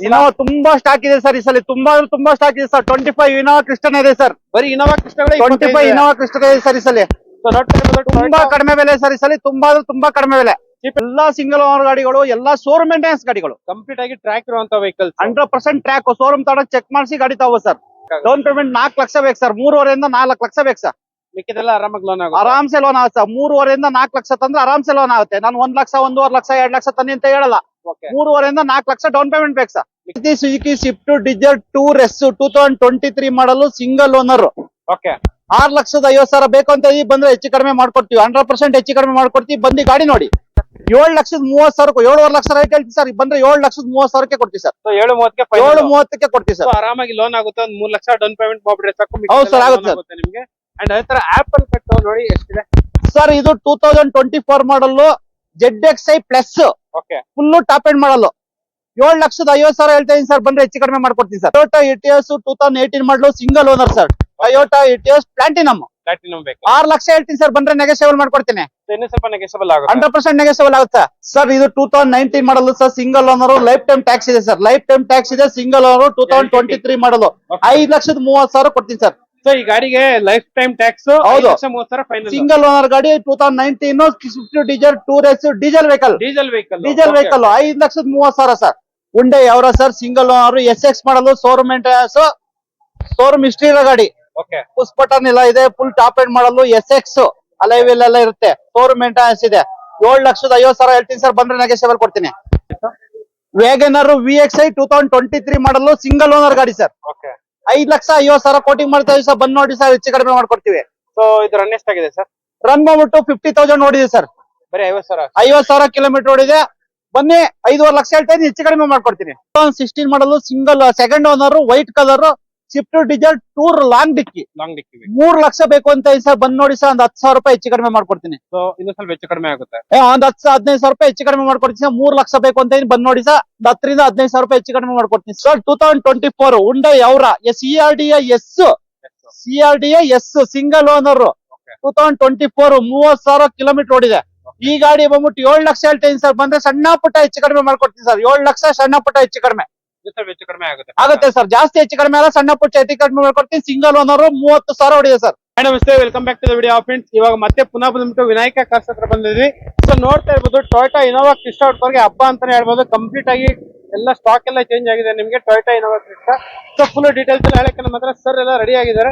Innova ತುಂಬಾ stock ಇದೆ sir. ಈ ಸಲ ತುಂಬಾ ಸ್ಟಾಕ್ ಇದೆ ಸರ್. 25 ಇನೋವಾ ಕ್ರಿಸ್ಟನ್ ಇದೆ ಸರ್. ಬರೀ ಇನೋವಾ ಕೃಷ್ಣಗಳೇ 25 ಇನೋವಾ ಕ್ರಿಸ್ಟನ್ ಇದೆ ಸರ್. ಈ ಸಲ ತುಂಬಾ ಕಡಿಮೆ ಬೆಲೆ ಸರ್. ಈ ಸಲ ತುಂಬಾ ಕಡಿಮೆ ಬೆಲೆ. ಎಲ್ಲಾ ಸಿಂಗಲ್ ಓನರ್ ಗಾಡಿಗಳು, ಎಲ್ಲಾ ಶೋರೂಮ್ ಮೇಂಟೆನೆನ್ಸ್ ಗಾಡಿಗಳು, ಕಂಪ್ಲೀಟ್ ಆಗಿ ಟ್ರ್ಯಾಕ್ ಇರುವಂತ ವೆಹಿಕಲ್ಸ್. 100% ಟ್ರ್ಯಾಕ್. ಶೋರೂಮ್ ತಗೊಂಡು ಚೆಕ್ ಮಾಡಿಸಿ ಗಾಡಿ ತಗೋ ಸರ್. ಡೌನ್ ಪೇಮೆಂಟ್ 4 ಲಕ್ಷ ಬೇಕು ಸರ್. 3.5 ಇಂದ 4 ಲಕ್ಷ ಬೇಕು ಸರ್. ಮಿಕ್ಕಿದೆಲ್ಲ ಆರಾಮಾಗಿ ಲೋನ್ ಆಗುತ್ತೆ. ಆರಾಮ್ಸೆ ಲೋನ್ ಆಗುತ್ತೆ ಸರ್. 3.5 ಇಂದ 4 ಲಕ್ಷ ತಂದ್ರೆ ಆರಾಮ್ಸೆ ಲೋನ್ ಆಗುತ್ತೆ. ನಾನು 1 ಲಕ್ಷ, 1.5 ಲಕ್ಷ, 2 ಲಕ್ಷ ತನ್ನಿ ಅಂತ ಹೇಳಲ್ಲ. 3.5 ಇಂದ 4 ಲಕ್ಷ ಡೌನ್ ಪೇಮೆಂಟ್ ಬೇಕು sir. Suzuki Swift Dzire Tour S 2023 model single owner. Okay, 6,50,000 ಬೇಕು ಅಂತ ಬಂದ್ರೆ ಹೆಚ್ಚು ಕಡಿಮೆ ಮಾಡ್ಕೊಡ್ತೀವಿ. 100% ಹೆಚ್ಚು ಕಡಿಮೆ ಮಾಡ್ಕೊಡ್ತೀವಿ. ಬಂದು ಗಾಡಿ ನೋಡಿ. 7,30,000, 7.5 ಲಕ್ಷ ರೈಟ್ ಹೇಳ್ತೀವಿ ಸರ್. ಬಂದ್ರೆ 7,30,000 ಕೊಡ್ತೀವಿ ಸರ್. 7.30 ಕೊಡ್ತೀವಿ ಸರ್. ಆರಾಮಾಗಿ ಲೋನ್ ಆಗುತ್ತೆ. 1 3 ಲಕ್ಷ ಡೌನ್ ಪೇಮೆಂಟ್ ಮಾಡ್ಬಿಟ್ರೆ ಸಾಕು. ಹೌದು ಸರ್, ಆಗುತ್ತೆ ಸರ್ ನಿಮ್ಗೆ. ಅಂಡ್ ಅದೇ ತರ ಆಪಲ್ ಕಟ್ ನೋಡಿ ಎಷ್ಟಿದೆ ಸರ್. ಇದು 2024 ಮಾಡಲ್ ZXi plus. Okay, full top end ಮಾಡಲು 7,50,000 ಹೇಳ್ತಾ ಇದೀನಿ ಸರ್. ಬಂದ್ರೆ ಹೆಚ್ಚು ಕಡಿಮೆ ಮಾಡ್ಕೊಡ್ತೀವಿ ಸರ್. ಟೊಯೋಟಾ ಇಟಿಯೋಸ್ 2018 ಮಾಡಲು single owner sir. Toyota Etios platinum platinum ಬೇಕು. 6 ಲಕ್ಷ ಹೇಳ್ತೀನಿ ಸರ್. ಬಂದ್ರೆ ನೆಗೋಷಿಯಬಲ್ ಮಾಡ್ಕೊಡ್ತೀನಿ. ಇನ್ನೂ ಸ್ವಲ್ಪ ನೆಗೆಸಬಲ್ ಆಗುತ್ತೆ. 100% ನೆಗೋಷಿಯಬಲ್ ಆಗುತ್ತೆ ಸರ್. ಇದು 2019 model sir. Single owner. Lifetime tax ಇದೆ ಸರ್. ಲೈಫ್ ಟೈಮ್ ಟ್ಯಾಕ್ಸ್ ಇದೆ. ಸಿಂಗಲ್ ಓನರ್ 2023 ಮಾಡಲು 5,30,000 ಕೊಡ್ತೀನಿ ಸರ್. ಸೊ ಈ ಗಾಡಿಗೆ lifetime tax 5,30,000 final. Single owner ಗಾಡಿ 2019 Swift Dzire Tour S diesel vehicle. Diesel vehicle 5,30,000 sir. Hyundai Aura sir. Single owner SX model. Showroom maintenance, showroom history ಇರೋ ಗಾಡಿ. Okay, push button ಎಲ್ಲ ಇದೆ. Full top end model. SX alloy wheel ಎಲ್ಲ ಇರುತ್ತೆ. Showroom maintenance ಇದೆ. 7,50,000 ಹೇಳ್ತೀನಿ sir. ಬಂದ್ರೆ negotiable ಕೊಡ್ತೀನಿ. Wagon R VXi 2023 model single owner ಗಾಡಿ ಸರ್. ಓಕೆ, 5,50,000 ಕೋಟಿಂಗ್ ಮಾಡ್ತಾ ಇದೀವಿ ಸರ್. ಬಂದ್ ನೋಡಿ ಸರ್. ಹೆಚ್ಚು ಕಡಿಮೆ ಮಾಡ್ಕೊಡ್ತೀವಿ. ಸೊ ಇದು ರನ್ ಎಷ್ಟಾಗಿದೆ ಸರ್? ರನ್ ಮಾಡ್ಬಿಟ್ಟು 50,000 ನೋಡಿದೆ ಸರ್. ಬರೀ 50,000. 50,000 ಕಿಲೋಮೀಟರ್ ಓಡಿದೆ. ಬನ್ನಿ 5.5 ಲಕ್ಷ ಹೇಳ್ತಾ ಇದ್ದೀನಿ. ಹೆಚ್ಚು ಕಡಿಮೆ ಮಾಡ್ಕೊಡ್ತೀನಿ. 16 ಮಾಡಲು single second owner white colour Swift Dzire tour long ಡಿಕ್ಕಿ. 3 ಲಕ್ಷ ಬೇಕು ಅಂತ ಸರ್. ಬಂದ್ ನೋಡಿ ಸರ್. ಒಂದು 10,000 ರೂಪಾಯಿ ಹೆಚ್ಚು ಕಡಿಮೆ ಮಾಡ್ಕೊಡ್ತೀನಿ. ಸೊ ಇನ್ನೂ ಸ್ವಲ್ಪ ಹೆಚ್ಚು ಕಡಿಮೆ ಆಗುತ್ತೆ. ಒಂದು 10,000-15,000 ರೂಪಾಯಿ ಹೆಚ್ಚು ಕಡಿಮೆ ಮಾಡ್ಕೊಡ್ತೀನಿ ಸರ್. 3 ಲಕ್ಷ ಬೇಕು ಅಂತ ಬಂದ್ ನೋಡಿ ಸರ್. 10,000 ರಿಂದ 15,000 ರೂಪಾಯಿ ಹೆಚ್ಚು ಕಡಿಮೆ ಮಾಡ್ಕೊಡ್ತೀನಿ sir. 2024 Hyundai Aura CRDA S single owner 2024 30,000 kilometre ಓಡಿದೆ. ಈ ಗಾಡಿ ಬಂದ್ಬಿಟ್ಟು 7 ಲಕ್ಷ ಹೇಳ್ತೀನಿ ಸರ್. ಬಂದ್ರೆ ಸಣ್ಣ ಪುಟ್ಟ ಹೆಚ್ಚು ಕಡಿಮೆ ಮಾಡ್ಕೊಡ್ತೀನಿ ಸರ್. 7 ಲಕ್ಷ ಸಣ್ಣ ಪುಟ್ಟ ಹೆಚ್ಚು ಕಡಿಮೆ ಹೆಚ್ಚು ಕಡಿಮೆ ಆಗುತ್ತೆ ಸರ್. ಜಾಸ್ತಿ ಹೆಚ್ಚು ಕಡಿಮೆ ಅಲ್ಲ. ಸಣ್ಣ ಪುಟ್ಟ ಹೆಚ್ಚು ಕಡಿಮೆ ಮಾಡ್ಕೊಡ್ತೀನಿ. ಸಿಂಗಲ್ ಓನರ್ 30,000 ಹೊಡಿದೆ ಸರ್. ನಮಸ್ತೆ, welcome back to the video friends. ಇವಾಗ ಮತ್ತೆ ಪುನಃ ಬಂದ್ಬಿಟ್ಟು ವಿನಾಯಕ ಕಾರ್ಸ್ ಹತ್ರ ಬಂದಿದ್ವಿ. ಸೊ ನೋಡ್ತಾ ಇರ್ಬೋದು, ಟೊಯೋಟಾ ಇನೋವಾ ಕ್ರಿಸ್ಟಾ ಅವ್ರಿಗೆ ಹಬ್ಬ ಅಂತಾನೆ ಹೇಳ್ಬೋದು. ಕಂಪ್ಲೀಟ್ ಆಗಿ ಎಲ್ಲ ಸ್ಟಾಕ್ ಎಲ್ಲ ಚೇಂಜ್ ಆಗಿದೆ ನಿಮಗೆ Toyota Innova Crysta. So full details ಎಲ್ಲ ಹೇಳಕ್ಕೆ ನಮ್ಮ ಹತ್ರ ಸರ್ ಎಲ್ಲ ರೆಡಿ ಆಗಿದ್ದಾರೆ.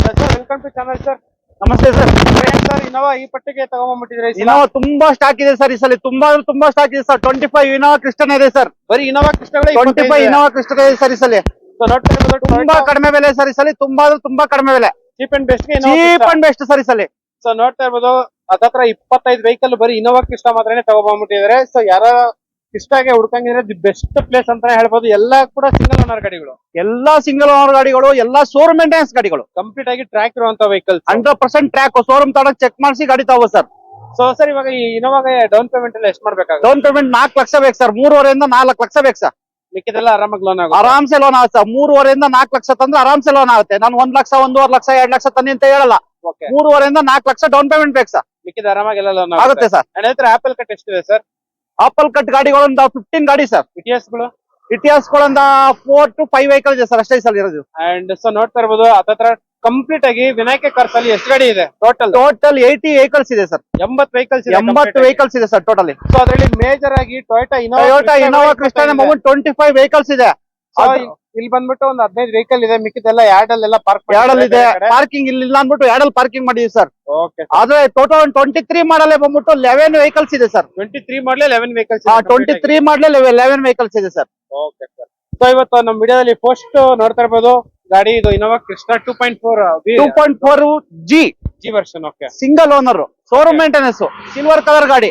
Sir welcome to channel sir. ನಮಸ್ತೆ ಸರ್. ಸರ್ ಇನೋವಾ ಈ ಪಟ್ಟಿಗೆ ತಗೊಂಡ್ಬಿಟ್ಟಿದ್ರೆ ಇನೋವಾ ತುಂಬಾ ಸ್ಟಾಕ್ ಇದೆ ಸರ್. ಈ ಸಲ ತುಂಬಾ ಸ್ಟಾಕ್ ಇದೆ ಸರ್. 25 ಇನೋವಾ ಕ್ರಿಸ್ಟನ್ ಇದೆ ಸರ್. ಬರೀ ಇನೋವಾ ಕ್ರಿಸ್ಟಾಗಳೇ 25 ಇನೋವಾ ಕ್ರಿಸ್ಟನ್ ಇದೆ ಸರ್. ಈ ಸಲ ತುಂಬಾ ಕಡಿಮೆ ಬೆಲೆ ಸರ್. ಈ ಸಲ ತುಂಬಾ ಕಡಿಮೆ ಬೆಲೆ. ಚೀಪ್ ಅಂಡ್ ಬೆಸ್ಟ್ ಸರ್ ಈ ಸಲ. ಸೊ ನೋಡ್ತಾ ಇರ್ಬೋದು, ಹತ್ರ 25 ವೆಹಿಕಲ್ ಬರೀ ಇನೋವಾ ಕ್ರಿಸ್ಟಾ ಮಾತ್ರನೇ ತಗೊಂಡ್ಬಿಟ್ಟಿದ್ದಾರೆ. ಸೊ ಯಾರ ಕ್ರಿಸ್ಟಾಗೆ ಹುಡ್ಕಂಗಿದ್ರೆ ದಿ ಬೆಸ್ಟ್ ಪ್ಲೇಸ್ ಅಂತಾನೆ ಹೇಳ್ಬೋದು. ಎಲ್ಲ ಕೂಡ ಸಿಂಗಲ್ ಓನರ್ ಗಾಡಿಗಳು, ಎಲ್ಲಾ ಸಿಂಗಲ್ ಓನರ್ ಗಾಡಿಗಳು, ಎಲ್ಲಾ ಶೋರೂಮ್ ಮೇಂಟೆನೆನ್ಸ್ ಗಾಡಿಗಳು, ಕಂಪ್ಲೀಟ್ ಆಗಿ ಟ್ರ್ಯಾಕ್ ಇರುವಂತ ವೆಹಿಕಲ್ಸ್. 100% ಟ್ರ್ಯಾಕ್. ಶೋರೂಮ್ ತಗೊಂಡು ಚೆಕ್ ಮಾಡಿಸಿ ಗಾಡಿ ತಗೋ ಸರ್. ಸೊ ಸರ್ ಇವಾಗ ಈ ಇನೋವಾಗೆ ಡೌನ್ ಪೇಮೆಂಟ್ ಎಲ್ಲ ಎಷ್ಟು ಮಾಡ್ಬೇಕಾಗುತ್ತೆ? ಡೌನ್ ಪೇಮೆಂಟ್ 4 ಲಕ್ಷ ಬೇಕು ಸರ್. 3.5 ಇಂದ 4 ಲಕ್ಷ ಬೇಕು ಸರ್. ಮಿಕ್ಕಿದೆಲ್ಲ ಆರಾಮಾಗಿ ಲೋನ್ ಆಗುತ್ತೆ. ಆರಾಮ್ಸೆ ಲೋನ್ ಆಗುತ್ತೆ ಸರ್. 3.5 ಇಂದ 4 ಲಕ್ಷ ತಂದ್ರೆ ಆರಾಮ್ಸೆ ಲೋನ್ ಆಗುತ್ತೆ. ನಾನು 1 ಲಕ್ಷ, 1.5 ಲಕ್ಷ, 2 ಲಕ್ಷ ತನ್ನಿ ಅಂತ ಹೇಳಲ್ಲ. 3.5 ಇಂದ 4 ಲಕ್ಷ ಡೌನ್ ಪೇಮೆಂಟ್ ಬೇಕು ಸರ್. ಮಿಕ್ಕಿದ ಆರಾಮಾಗಿ ಎಲ್ಲ ಲೋನ್ ಆಗುತ್ತೆ ಸರ್. ನಂತರ ಆಪಲ್ ಕಟ್ ಎಷ್ಟಿದೆ ಸರ್? ಆಪಲ್ ಕಟ್ ಗಾಡಿಗಳೊಂದ 15 ಗಾಡಿ ಸರ್. ಇಟಿಯಾಸ್ಗಳೊಂದ 4 to 5 ವೆಹಿಕಲ್ ಇದೆ ಸರ್. ಅಷ್ಟೇ ಸರ್ ಇರೋದು. ಅಂಡ್ ಸೊ ನೋಡ್ತಾ ಇರ್ಬೋದು, ಹತ್ರ ಕಂಪ್ಲೀಟ್ ಆಗಿ ವಿನಾಯಕ ಕಾರ್ಸ್ ಅಲ್ಲಿ ಎಷ್ಟು ಗಾಡಿ ಇದೆ ಟೋಟಲ್? 80 ವೆಹಿಕಲ್ಸ್ ಇದೆ ಸರ್. 80 ವೆಹಿಕಲ್ಸ್ ಇದೆ ಸರ್ ಟೋಟಲಿ. ಸೊ ಅದರಲ್ಲಿ ಮೇಜರ್ ಆಗಿ ಟೊಯೋಟಾ ಇನೋವಾ ಕ್ರಿಸ್ಟಾ 25 ವೆಹಿಕಲ್ಸ್ ಇದೆ. ಇಲ್ಲಿ ಬಂದ್ಬಿಟ್ಟು ಒಂದು 15 ವೆಹಿಕಲ್ ಇದೆ. ಮಿಕ್ಕಿದೆಲ್ಲ ಯಾರ್ಡಲ್ ಎಲ್ಲ ಯಾರ್ಡಲ್ ಇದೆ. ಪಾರ್ಕಿಂಗ್ ಇಲ್ಲ ಅಂದ್ಬಿಟ್ಟು ಯಾರ್ಡಲ್ ಪಾರ್ಕಿಂಗ್ ಮಾಡಿದ್ವಿ ಸರ್. ಆದ್ರೆ 2023 ಮಾಡಲೇ ಬಂದ್ಬಿಟ್ಟು 11 ವೆಹಿಕಲ್ಸ್ ಇದೆ ಸರ್. 23 ಮಾಡಲೇ 11 ವೆಹಿಕಲ್ಸ್. 23 ಮಾಡಲೇ 11 ವೆಹಿಕಲ್ಸ್ ಇದೆ ಸರ್. Okay sir. ಸೊ ಇವತ್ತು ನಮ್ಮ ವಿಡಿಯೋದಲ್ಲಿ ಫಸ್ಟ್ ನೋಡ್ತಾ ಇರ್ಬೋದು ಗಾಡಿ ಇದು Innova Crysta 2.4 G version. Okay, single owner, showroom maintenance, silver colour ಗಾಡಿ.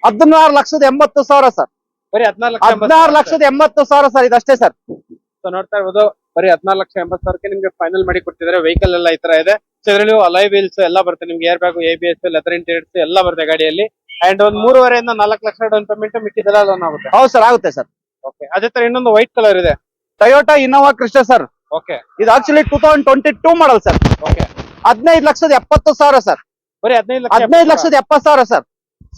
16,80,000 ಸರ್. ಬರೀ 16,80,000 ಸರ್. ಇದಷ್ಟೇ ಸರ್. ಸೊ ನೋಡ್ತಾ ಇರ್ಬೋದು, ಬರೀ 14,80,000 ನಿಮ್ಗೆ ಫೈನಲ್ ಮಾಡಿ ಕೊಡ್ತಿದ್ದಾರೆ. ವೆಹಿಕಲ್ ಎಲ್ಲ ಈ ತರ ಇದೆ. ಸೊ ಇದರಲ್ಲಿ ಅಲೈ ವೀಲ್ಸ್ ಎಲ್ಲ ಬರುತ್ತೆ ನಿಮ್ಗೆ. Air bag, ABS, leather interiors ಎಲ್ಲ ಬರುತ್ತೆ ಗಾಡಿಯಲ್ಲಿ. ಅಂಡ್ ಒಂದು 3.5 ಇಂದ 4 ಲಕ್ಷ ಡೌನ್ ಪೇಮೆಂಟ್, ಮಿಕ್ಕಿದೆಲ್ಲ ಲೋನ್ ಆಗುತ್ತೆ. ಹೌದು ಸರ್, ಆಗುತ್ತೆ ಸರ್. ಓಕೆ, ಅದೇ ತರ ಇನ್ನೊಂದು ವೈಟ್ ಕಲರ್ ಇದೆ, Toyota Innova Crysta sir. Okay, ಇದು actually 2022 model sir. Okay, 15,70,000 sir. ಬರೀ 15,70,000 sir.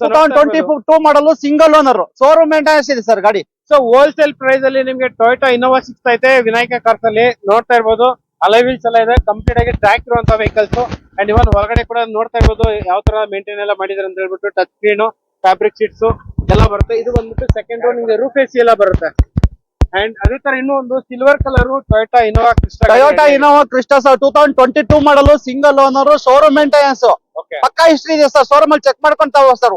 2022 model single owner, showroom maintenance ಇದೆ ಸರ್ ಗಾಡಿ. ಸೊ ಹೋಲ್ಸೇಲ್ ಪ್ರೈಸ್ ಅಲ್ಲಿ ನಿಮ್ಗೆ ಟೊಯೋಟಾ ಇನೋವಾ ಸಿಗ್ತೈತೆ ವಿನಾಯಕ ಕಾರ್ಸ್ ಅಲ್ಲಿ ನೋಡ್ತಾ ಇರ್ಬೋದು. ಅಲೈವಿಲ್ಸ್ ಎಲ್ಲ ಇದೆ, ಕಂಪ್ಲೀಟ್ ಆಗಿ ಟ್ರ್ಯಾಕ್ ಇರುವಂತ ವೆಹಿಕಲ್ಸ್. ಅಂಡ್ ಇವನ್ ಹೊರಗಡೆ ಕೂಡ ನೋಡ್ತಾ ಇರ್ಬೋದು ಯಾವ ತರ ಮೇಂಟೈನ್ ಎಲ್ಲ ಮಾಡಿದಾರೆ ಅಂತ ಹೇಳ್ಬಿಟ್ಟು. ಟಚ್ ಸ್ಕ್ರೀನ್, ಫ್ಯಾಬ್ರಿಕ್ ಶೀಟ್ಸ್ ಎಲ್ಲ ಬರುತ್ತೆ. ಇದು ಬಂದ್ಬಿಟ್ಟು ಸೆಕೆಂಡ್ ರೋ ನಿಮ್ಗೆ ರೂಫ್ ಎಸಿ ಎಲ್ಲ ಬರುತ್ತೆ. ಅಂಡ್ ಅದೇ ತರ ಇನ್ನೂ ಒಂದು silver colour Toyota Innova Crysta. Toyota Innova Crysta sir 2022 model single owner, showroom maintenance, okay. ಪಕ್ಕಾ ಹಿಸ್ಟ್ರಿ ಇದೆ ಸರ್. ಶೋರೂಮ್ ಅಲ್ಲಿ ಚೆಕ್ ಮಾಡ್ಕೊಂತಾವ ಸರ್.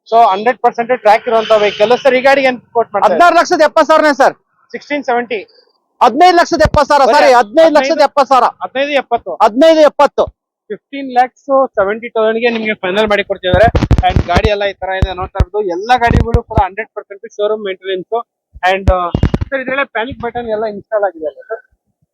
ಸೊ 100% ಟ್ರ್ಯಾಕ್ ಇರುವಂತ ವೆಹಿಕಲ್ ಸರ್. ಈ ಗಾಡಿಗೆ ಏನು ಕೋಟ್ ಮಾಡ್ತಾರೆ? 16,70,000 ಸರ್. 1670. 15,70,000 ಸಾರಿ, 15,70,000. 1570. 15,70. 15,70,000 ಗೆ ನಿಮ್ಗೆ ಫೈನಲ್ ಮಾಡಿ ಕೊಡ್ತಿದ್ದಾರೆ. ಅಂಡ್ ಗಾಡಿ ಎಲ್ಲ ಈ ತರ ಇದೆ ನೋಡ್ತಾ ಇರ್ಬೋದು. ಎಲ್ಲ ಗಾಡಿಗಳು ಕೂಡ 100% ಶೋರೂಮ್ ಮೇಂಟೆನೆನ್ಸ್. ಅಂಡ್ ಸರ್ ಇದ್ರಲ್ಲೇ ಪ್ಯಾನಿಕ್ ಬಟನ್ ಎಲ್ಲ ಇನ್ಸ್ಟಾಲ್ ಆಗಿದೆ ಅಲ್ಲ ಸರ್?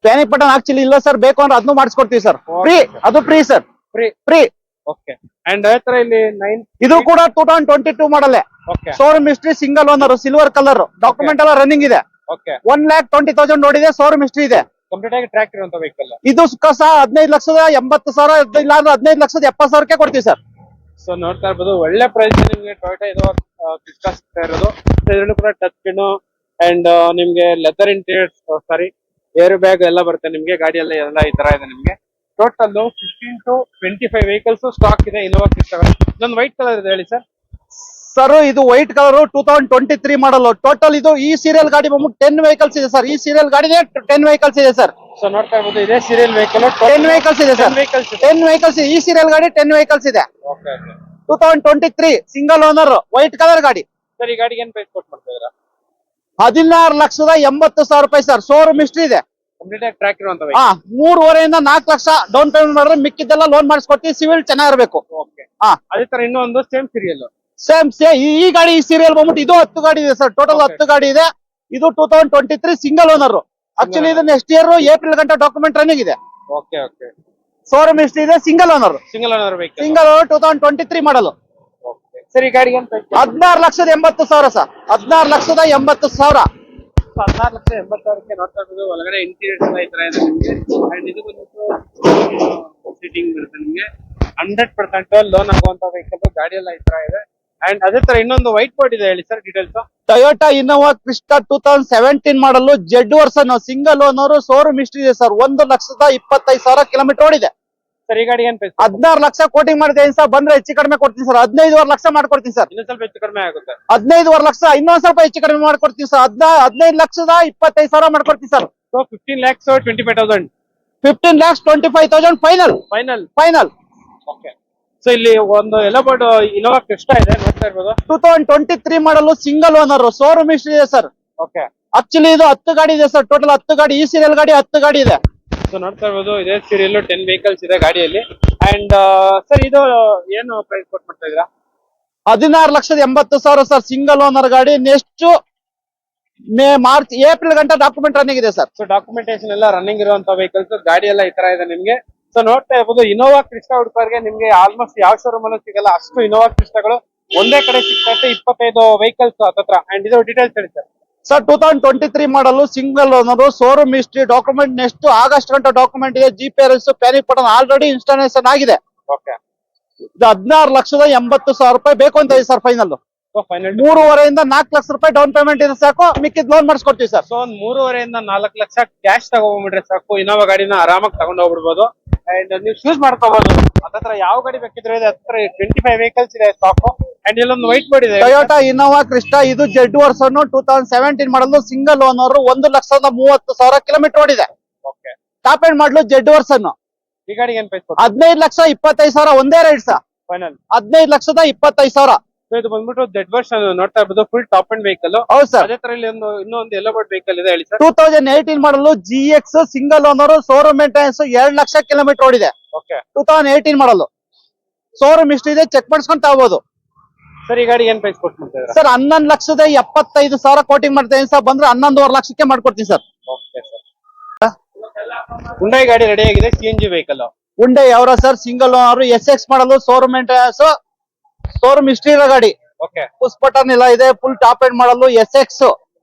ಪ್ಯಾನಿಕ್ ಬಟನ್ ಆಕ್ಚುಲಿ ಇಲ್ಲ ಸರ್, ಬೇಕು ಅಂದ್ರೆ ಅದನ್ನು ಮಾಡಿಸ್ಕೊಡ್ತೀವಿ ಸರ್. ಫ್ರೀ, ಅದು free sir, free. Free. Okay. And ಅದೇ ತರ ಇಲ್ಲಿ 9. ಇದು ಕೂಡ 2022 model. Okay. Showroom history, single owner, silver colour, document ಎಲ್ಲ ರನ್ನಿಂಗ್ ಇದೆ. ಓಕೆ. 1,20,000 ನೋಡಿದೆ, ಶೋರೂಮ್ ಹಿಸ್ಟ್ರಿ ಇದೆ. ಕಂಪ್ಲೀಟ್ ಆಗಿ ಟ್ರ್ಯಾಕ್ ಇರುವಂತ ವೆಹಿಕಲ್. ಇದು ಸುಖ 15,80,000 ಇಲ್ಲ ಅಂದ್ರೆ 15,70,000 ಕೊಡ್ತೀವಿ ಸರ್. ಸೊ ನೋಡ್ತಾ ಇರ್ಬೋದು ಒಳ್ಳೆ ಪ್ರೈಸ್ ನಿಮ್ಗೆ ಟೊಯೋಟಾ ಇದು ಕ್ರಿಸ್ಟಾ ಸಿಗ್ತಾ ಇರೋದು. ಇದರಲ್ಲೂ ಕೂಡ ಟಚ್ ಸ್ಕ್ರೀನ್ ಅಂಡ್ ನಿಮ್ಗೆ ಲೆದರ್ ಇಂಟೀರಿಯರ್, ಸಾರಿ ಏರ್ ಬ್ಯಾಗ್ ಎಲ್ಲ ಬರುತ್ತೆ ನಿಮ್ಗೆ. ಗಾಡಿ ಎಲ್ಲ ಈ ತರ ಇದೆ ನಿಮ್ಗೆ. ಟೋಟಲ್ 15 to 25 ವೆಹಿಕಲ್ಸ್ ಸ್ಟಾಕ್ ಇದೆ ಇನೋವಾ ಕ್ರಿಸ್ಟಾ. ಇದೊಂದು ವೈಟ್ ಕಲರ್ ಇದೆ ಹೇಳಿ ಸರ್. ಸರ್ ಇದು ವೈಟ್ ಕಲರ್ 2023 ಮಾಡಲ್. ಟೋಟಲ್ ಇದು ಈ ಸೀರಿಯಲ್ ಗಾಡಿ ಬಂದ್ಬಿಟ್ಟು 10 ವೆಹಿಕಲ್ಸ್ ಇದೆ ಸರ್. ಈ ಸೀರಿಯಲ್ ಗಾಡಿನೇ 10 ವೆಹಿಕಲ್ಸ್ ಇದೆ ಸರ್. ಸೊ ನೋಡ್ತಾ ಇರ್ಬೋದು ಇದೇ ಸೀರಿಯಲ್ ವೆಹಿಕಲ್ 10 ವೆಹಿಕಲ್ಸ್ ಇದೆ ಸರ್. 10 ವೆಹಿಕಲ್ಸ್ ಈ ಸೀರಿಯಲ್ ಗಾಡಿ 10 ವೆಹಿಕಲ್ಸ್ ಇದೆ. 2023 ಸಿಂಗಲ್ ಓನರ್ ವೈಟ್ ಕಲರ್ ಗಾಡಿ. ಸರ್ ಈ ಗಾಡಿಗೆ ಏನ್ ಪ್ರೈಸ್ ಕೊಟ್ಟು ಮಾಡ್ತಾ ಇದ್ದೀರಾ? 16,80,000 ರೂಪಾಯಿ ಸರ್. ಶೋರೂಮ್ ಹಿಸ್ಟ್ರಿ ಇದೆ. ಕಂಪ್ಲೀಟ್ ಆಗಿ ಟ್ರ್ಯಾಕ್ ಇರುವಂತ 3.5 ಇಂದ 4 ಲಕ್ಷ ಡೌನ್ ಪೇಮೆಂಟ್ ಮಾಡಿದ್ರೆ ಮಿಕ್ಕಿದ್ದೆಲ್ಲ ಲೋನ್ ಮಾಡಿಸ್ಕೊಡ್ತೀವಿ. ಸಿವಿಲ್ ಚೆನ್ನಾಗಿರ್ಬೇಕು. ಓಕೆ. ಅದೇ ತರ ಇನ್ನೂ ಒಂದು ಸೇಮ್ ಸೀರಿಯಲ್. ಸೇಮ್ ಈ ಗಾಡಿ ಈ ಸೀರಿಯಲ್ ಬಂದ್ಬಿಟ್ಟು ಇದು 10 ಗಾಡಿ ಇದೆ ಸರ್. ಟೋಟಲ್ 10 ಗಾಡಿ ಇದೆ. ಇದು 2023 ಸಿಂಗಲ್ ಓನರ್. ಆಕ್ಚುಲಿ ಇದು ನೆಕ್ಸ್ಟ್ ಇಯರ್ ಏಪ್ರಿಲ್ ಗಂಟೆ ಡಾಕ್ಯುಮೆಂಟ್ ರನ್ನಿಂಗ್ ಇದೆ. Okay okay. ಶೋರೂಮ್ ಹಿಸ್ಟ್ರಿ ಇದೆ. Single owner. Single owner vehicle. Single owner 2023 ಮಾಡಲ್. ಓಕೆ. ಸರ್ ಈ ಗಾಡಿಗೆ ಏನ್ ಪ್ರೈಸ್? 16,80,000 ಸರ್. 16,80,000. 16,80,000ಕ್ಕೆ ನೋಡ್ತಾ ಇರ್ಬೋದು. ಒಳಗಡೆ ಇಂಟೀರಿಯರ್ಸ್ ಎಲ್ಲ ಈ ತರ ಇದೆ ನಿಮ್ಗೆ. ಅಂಡ್ ಇದು ಬಂದ್ಬಿಟ್ಟು ಸೀಟಿಂಗ್ ಬರುತ್ತೆ ನಿಮ್ಗೆ. 100% ಲೋನ್ ಆಗುವಂತ ವೆಹಿಕಲ್. ಗಾಡಿ ಎಲ್ಲ ಈ ತರ ಇದೆ. ಅಂಡ್ ಅದೇ ತರ ಇನ್ನೊಂದು ವೈಟ್ ಬೋರ್ಡ್ ಇದೆ ಹೇಳಿ sir details. Toyota Innova Crysta 2017 ಮಾಡಲು Z version, single owner, showroom history ಇದೆ ಸರ್. 1,25,000 ಕಿಲೋಮೀಟರ್ ಓಡಿದೆ ಸರ್. ಈ ಗಾಡಿ ಏನ್ ಪ್ರೈಸ್? 16 ಲಕ್ಷ ಕೋಟಿಂಗ್ ಮಾಡಿದ್ದೇನೆ ಸರ್. ಬಂದ್ರೆ ಹೆಚ್ಚು ಕಡಿಮೆ ಕೊಡ್ತೀನಿ ಸರ್. 15.5 ಲಕ್ಷ ಮಾಡ್ಕೊಡ್ತೀನಿ ಸರ್. ಇನ್ನೂ ಸ್ವಲ್ಪ ಹೆಚ್ಚು ಕಡಿಮೆ ಆಗುತ್ತೆ. 15.5 ಲಕ್ಷ ಇನ್ನೊಂದ್ ಸ್ವಲ್ಪ ಹೆಚ್ಚು ಕಡಿಮೆ ಮಾಡ್ಕೊಡ್ತೀನಿ ಸರ್. 15,25,000 ಮಾಡ್ಕೊಡ್ತೀನಿ sir. So 15,25,000. 15,25,000 final. Final. Final. Okay. So ಇಲ್ಲಿ ಒಂದು ಎಲ್ಲೋ ಬೋರ್ಡ್ ಇನೋವಾ ಕ್ರಿಸ್ಟಾ ಇದೆ ನೋಡ್ತಾ ಇರ್ಬೋದು. 2023 model single owner, showroom history ಇದೆ ಸರ್. ಓಕೆ. ಆಕ್ಚುಲಿ ಇದು 10 ಗಾಡಿ ಇದೆ ಸರ್. ಟೋಟಲ್ 10 ಗಾಡಿ. ಈ ಸೀರಿಯಲ್ ಗಾಡಿ 10 ಗಾಡಿ ಇದೆ. ಸೊ ನೋಡ್ತಾ ಇರ್ಬೋದು ಇದೇ ಸೀರಿಯಲ್ 10 ವೆಹಿಕಲ್ಸ್ ಇದೆ ಗಾಡಿಯಲ್ಲಿ. ಅಂಡ್ ಸರ್ ಇದು ಏನು ಪ್ರೈಸ್ ಕೊಟ್ಟು ಮಾಡ್ತಾ ಇದ್ದೀರಾ? 16,80,000 ಸರ್. ಸಿಂಗಲ್ ಓನರ್ ಗಾಡಿ. ನೆಕ್ಸ್ಟ್ ಮಾರ್ಚ್ ಏಪ್ರಿಲ್ ಗಂಟೆ ಡಾಕ್ಯುಮೆಂಟ್ ರನ್ನಿಂಗ್ ಇದೆ ಸರ್. ಸೊ ಡಾಕ್ಯುಮೆಂಟೇಶನ್ ಎಲ್ಲ ರನ್ನಿಂಗ್ ಇರುವಂತ ವೆಹಿಕಲ್ಸ್. ಗಾಡಿ ಎಲ್ಲ ಈ ತರ ಇದೆ ನಿಮ್ಗೆ. ಸೊ ನೋಡ್ತಾ ಇರ್ಬೋದು ಇನೋವಾ ಕ್ರಿಸ್ಟಾ ಹುಡುಕರ್ಗೆ ನಿಮ್ಗೆ ಆಲ್ಮೋಸ್ಟ್ ಯಾವ ಶೋರೂಮ್ ಅಲ್ಲೂ ಸಿಗಲ್ಲ ಅಷ್ಟು ಇನೋವಾ ಕ್ರಿಸ್ಟಾಗಳು ಒಂದೇ ಕಡೆ ಸಿಗ್ತಾ ಇತ್ತು. 25 ವೆಹಿಕಲ್ಸ್ ಹತ್ರ. ಅಂಡ್ ಇದು ಡೀಟೇಲ್ಸ್ ಹೇಳಿ sir. Sir 2023 model single owner, showroom history, document next August ಗಂಟೆ ಡಾಕ್ಯುಮೆಂಟ್ ಇದೆ. ಜಿಪಿಆರ್ಎಸ್, ಪ್ಯಾನಿಕ್ ಬಟನ್ ಆಲ್ರೆಡಿ ಇನ್ಸ್ಟಾಲೇಷನ್ ಆಗಿದೆ. ಓಕೆ. ಇದು 16,80,000 ರೂಪಾಯಿ ಬೇಕು ಅಂತ ಇದೆ ಸರ್. ಫೈನಲ್ ಸೊ ಫೈನಲ್ 3.5 ಇಂದ 4 ಲಕ್ಷ ರೂಪಾಯಿ ಡೌನ್ ಪೇಮೆಂಟ್ ಇದೆ ಸಾಕು. ಮಿಕ್ಕಿದ್ ಲೋನ್ ಮಾಡಿಸ್ಕೊಡ್ತೀವಿ ಸರ್. ಸೊ ಒಂದ್ 3.5 ಇಂದ 4 ಲಕ್ಷ ಕ್ಯಾಶ್ ತಗೊಂಡ್ಬಿಟ್ರೆ ಸಾಕು. ಇನೋವಾ ಗಾಡಿನ ಆರಾಮಾಗಿ ತಗೊಂಡ್ ಹೋಗ್ಬಿಡ್ಬೋದು. ಅಂಡ್ ನೀವು ಚೂಸ್ ಮಾಡ್ಕೋಬಹುದು. ಹತ್ರ ಯಾವ ಗಾಡಿ ಬೇಕಿದ್ರೆ ಇದೆ. ಹತ್ರ 25 ವೆಹಿಕಲ್ಸ್ ಇದೆ ಸ್ಟಾಕ್. ಅಂಡ್ ಇಲ್ಲೊಂದು ವೈಟ್ ಬೋರ್ಡ್ ಇದೆ. ಟೊಯೋಟಾ ಇನೋವಾ ಕ್ರಿಸ್ಟಾ ಇದು ಜೆಡ್ ವರ್ಷನ್ 2017 ಮಾಡಲು ಸಿಂಗಲ್ ಓನರ್. 1,30,30,000 ಕಿಲೋಮೀಟರ್ ಓಡಿದೆ. ಓಕೆ. ಟಾಪ್ ಎಂಡ್ ಮಾಡಲು ಜೆಡ್ ವರ್ಷನ್. ಈ ಗಾಡಿಗೆ ಏನ್ ಪ್ರೈಸ್? 15,25,000 ಒಂದೇ ರೇಟ್ ಸರ್. ಫೈನಲ್ 15,25,000. ಸೊ ಇದು ಬಂದ್ಬಿಟ್ಟು ಜೆಡ್ ವರ್ಷನ್ ನೋಡ್ತಾ ಇರ್ಬೋದು. Full top end vehicle. ಹೌದು ಸರ್. ಅದೇ ತರ ಇಲ್ಲಿ ಇನ್ನೊಂದು ಎಲ್ಲೋ ಬೋರ್ಡ್ ವೆಹಿಕಲ್ ಇದೆ ಹೇಳಿ ಸರ್. 2018 ಮಾಡಲು GX single owner, showroom maintenance, 2 lakh kilometre ಓಡಿದೆ. ಓಕೆ. 2018 ಮಾಡಲು ಶೋರೂಮ್ ಹಿಸ್ಟ್ರಿ ಇದೆ. ಚೆಕ್ ಮಾಡಿಸ್ಕೊಂಡ್ ತಗೋಬಹುದು. ಸರ್ ಈ ಗಾಡಿ ಏನ್ ಪ್ರೈಸ್ ಕೊಟ್ಟು ಮಾಡ್ತಾ ಇದ್ದೀರಾ? ಸರ್ 11,75,000 ಕೋಟಿಂಗ್ ಮಾಡ್ತೇನೆ ಸರ್. ಬಂದ್ರೆ 11.5 ಲಕ್ಷಕ್ಕೆ ಮಾಡ್ಕೊಡ್ತೀನಿ ಸರ್. Okay sir. ಹುಂಡೈ ಗಾಡಿ ರೆಡಿ ಆಗಿದೆ. CNG vehicle. ಹುಂಡೈ ಅವರ sir. Single owner, SX model, showroom maintenance, showroom history ಇರೋ ಗಾಡಿ. ಓಕೆ. ಪುಷ್ ಬಟನ್ ಎಲ್ಲ ಇದೆ. Full top end model SX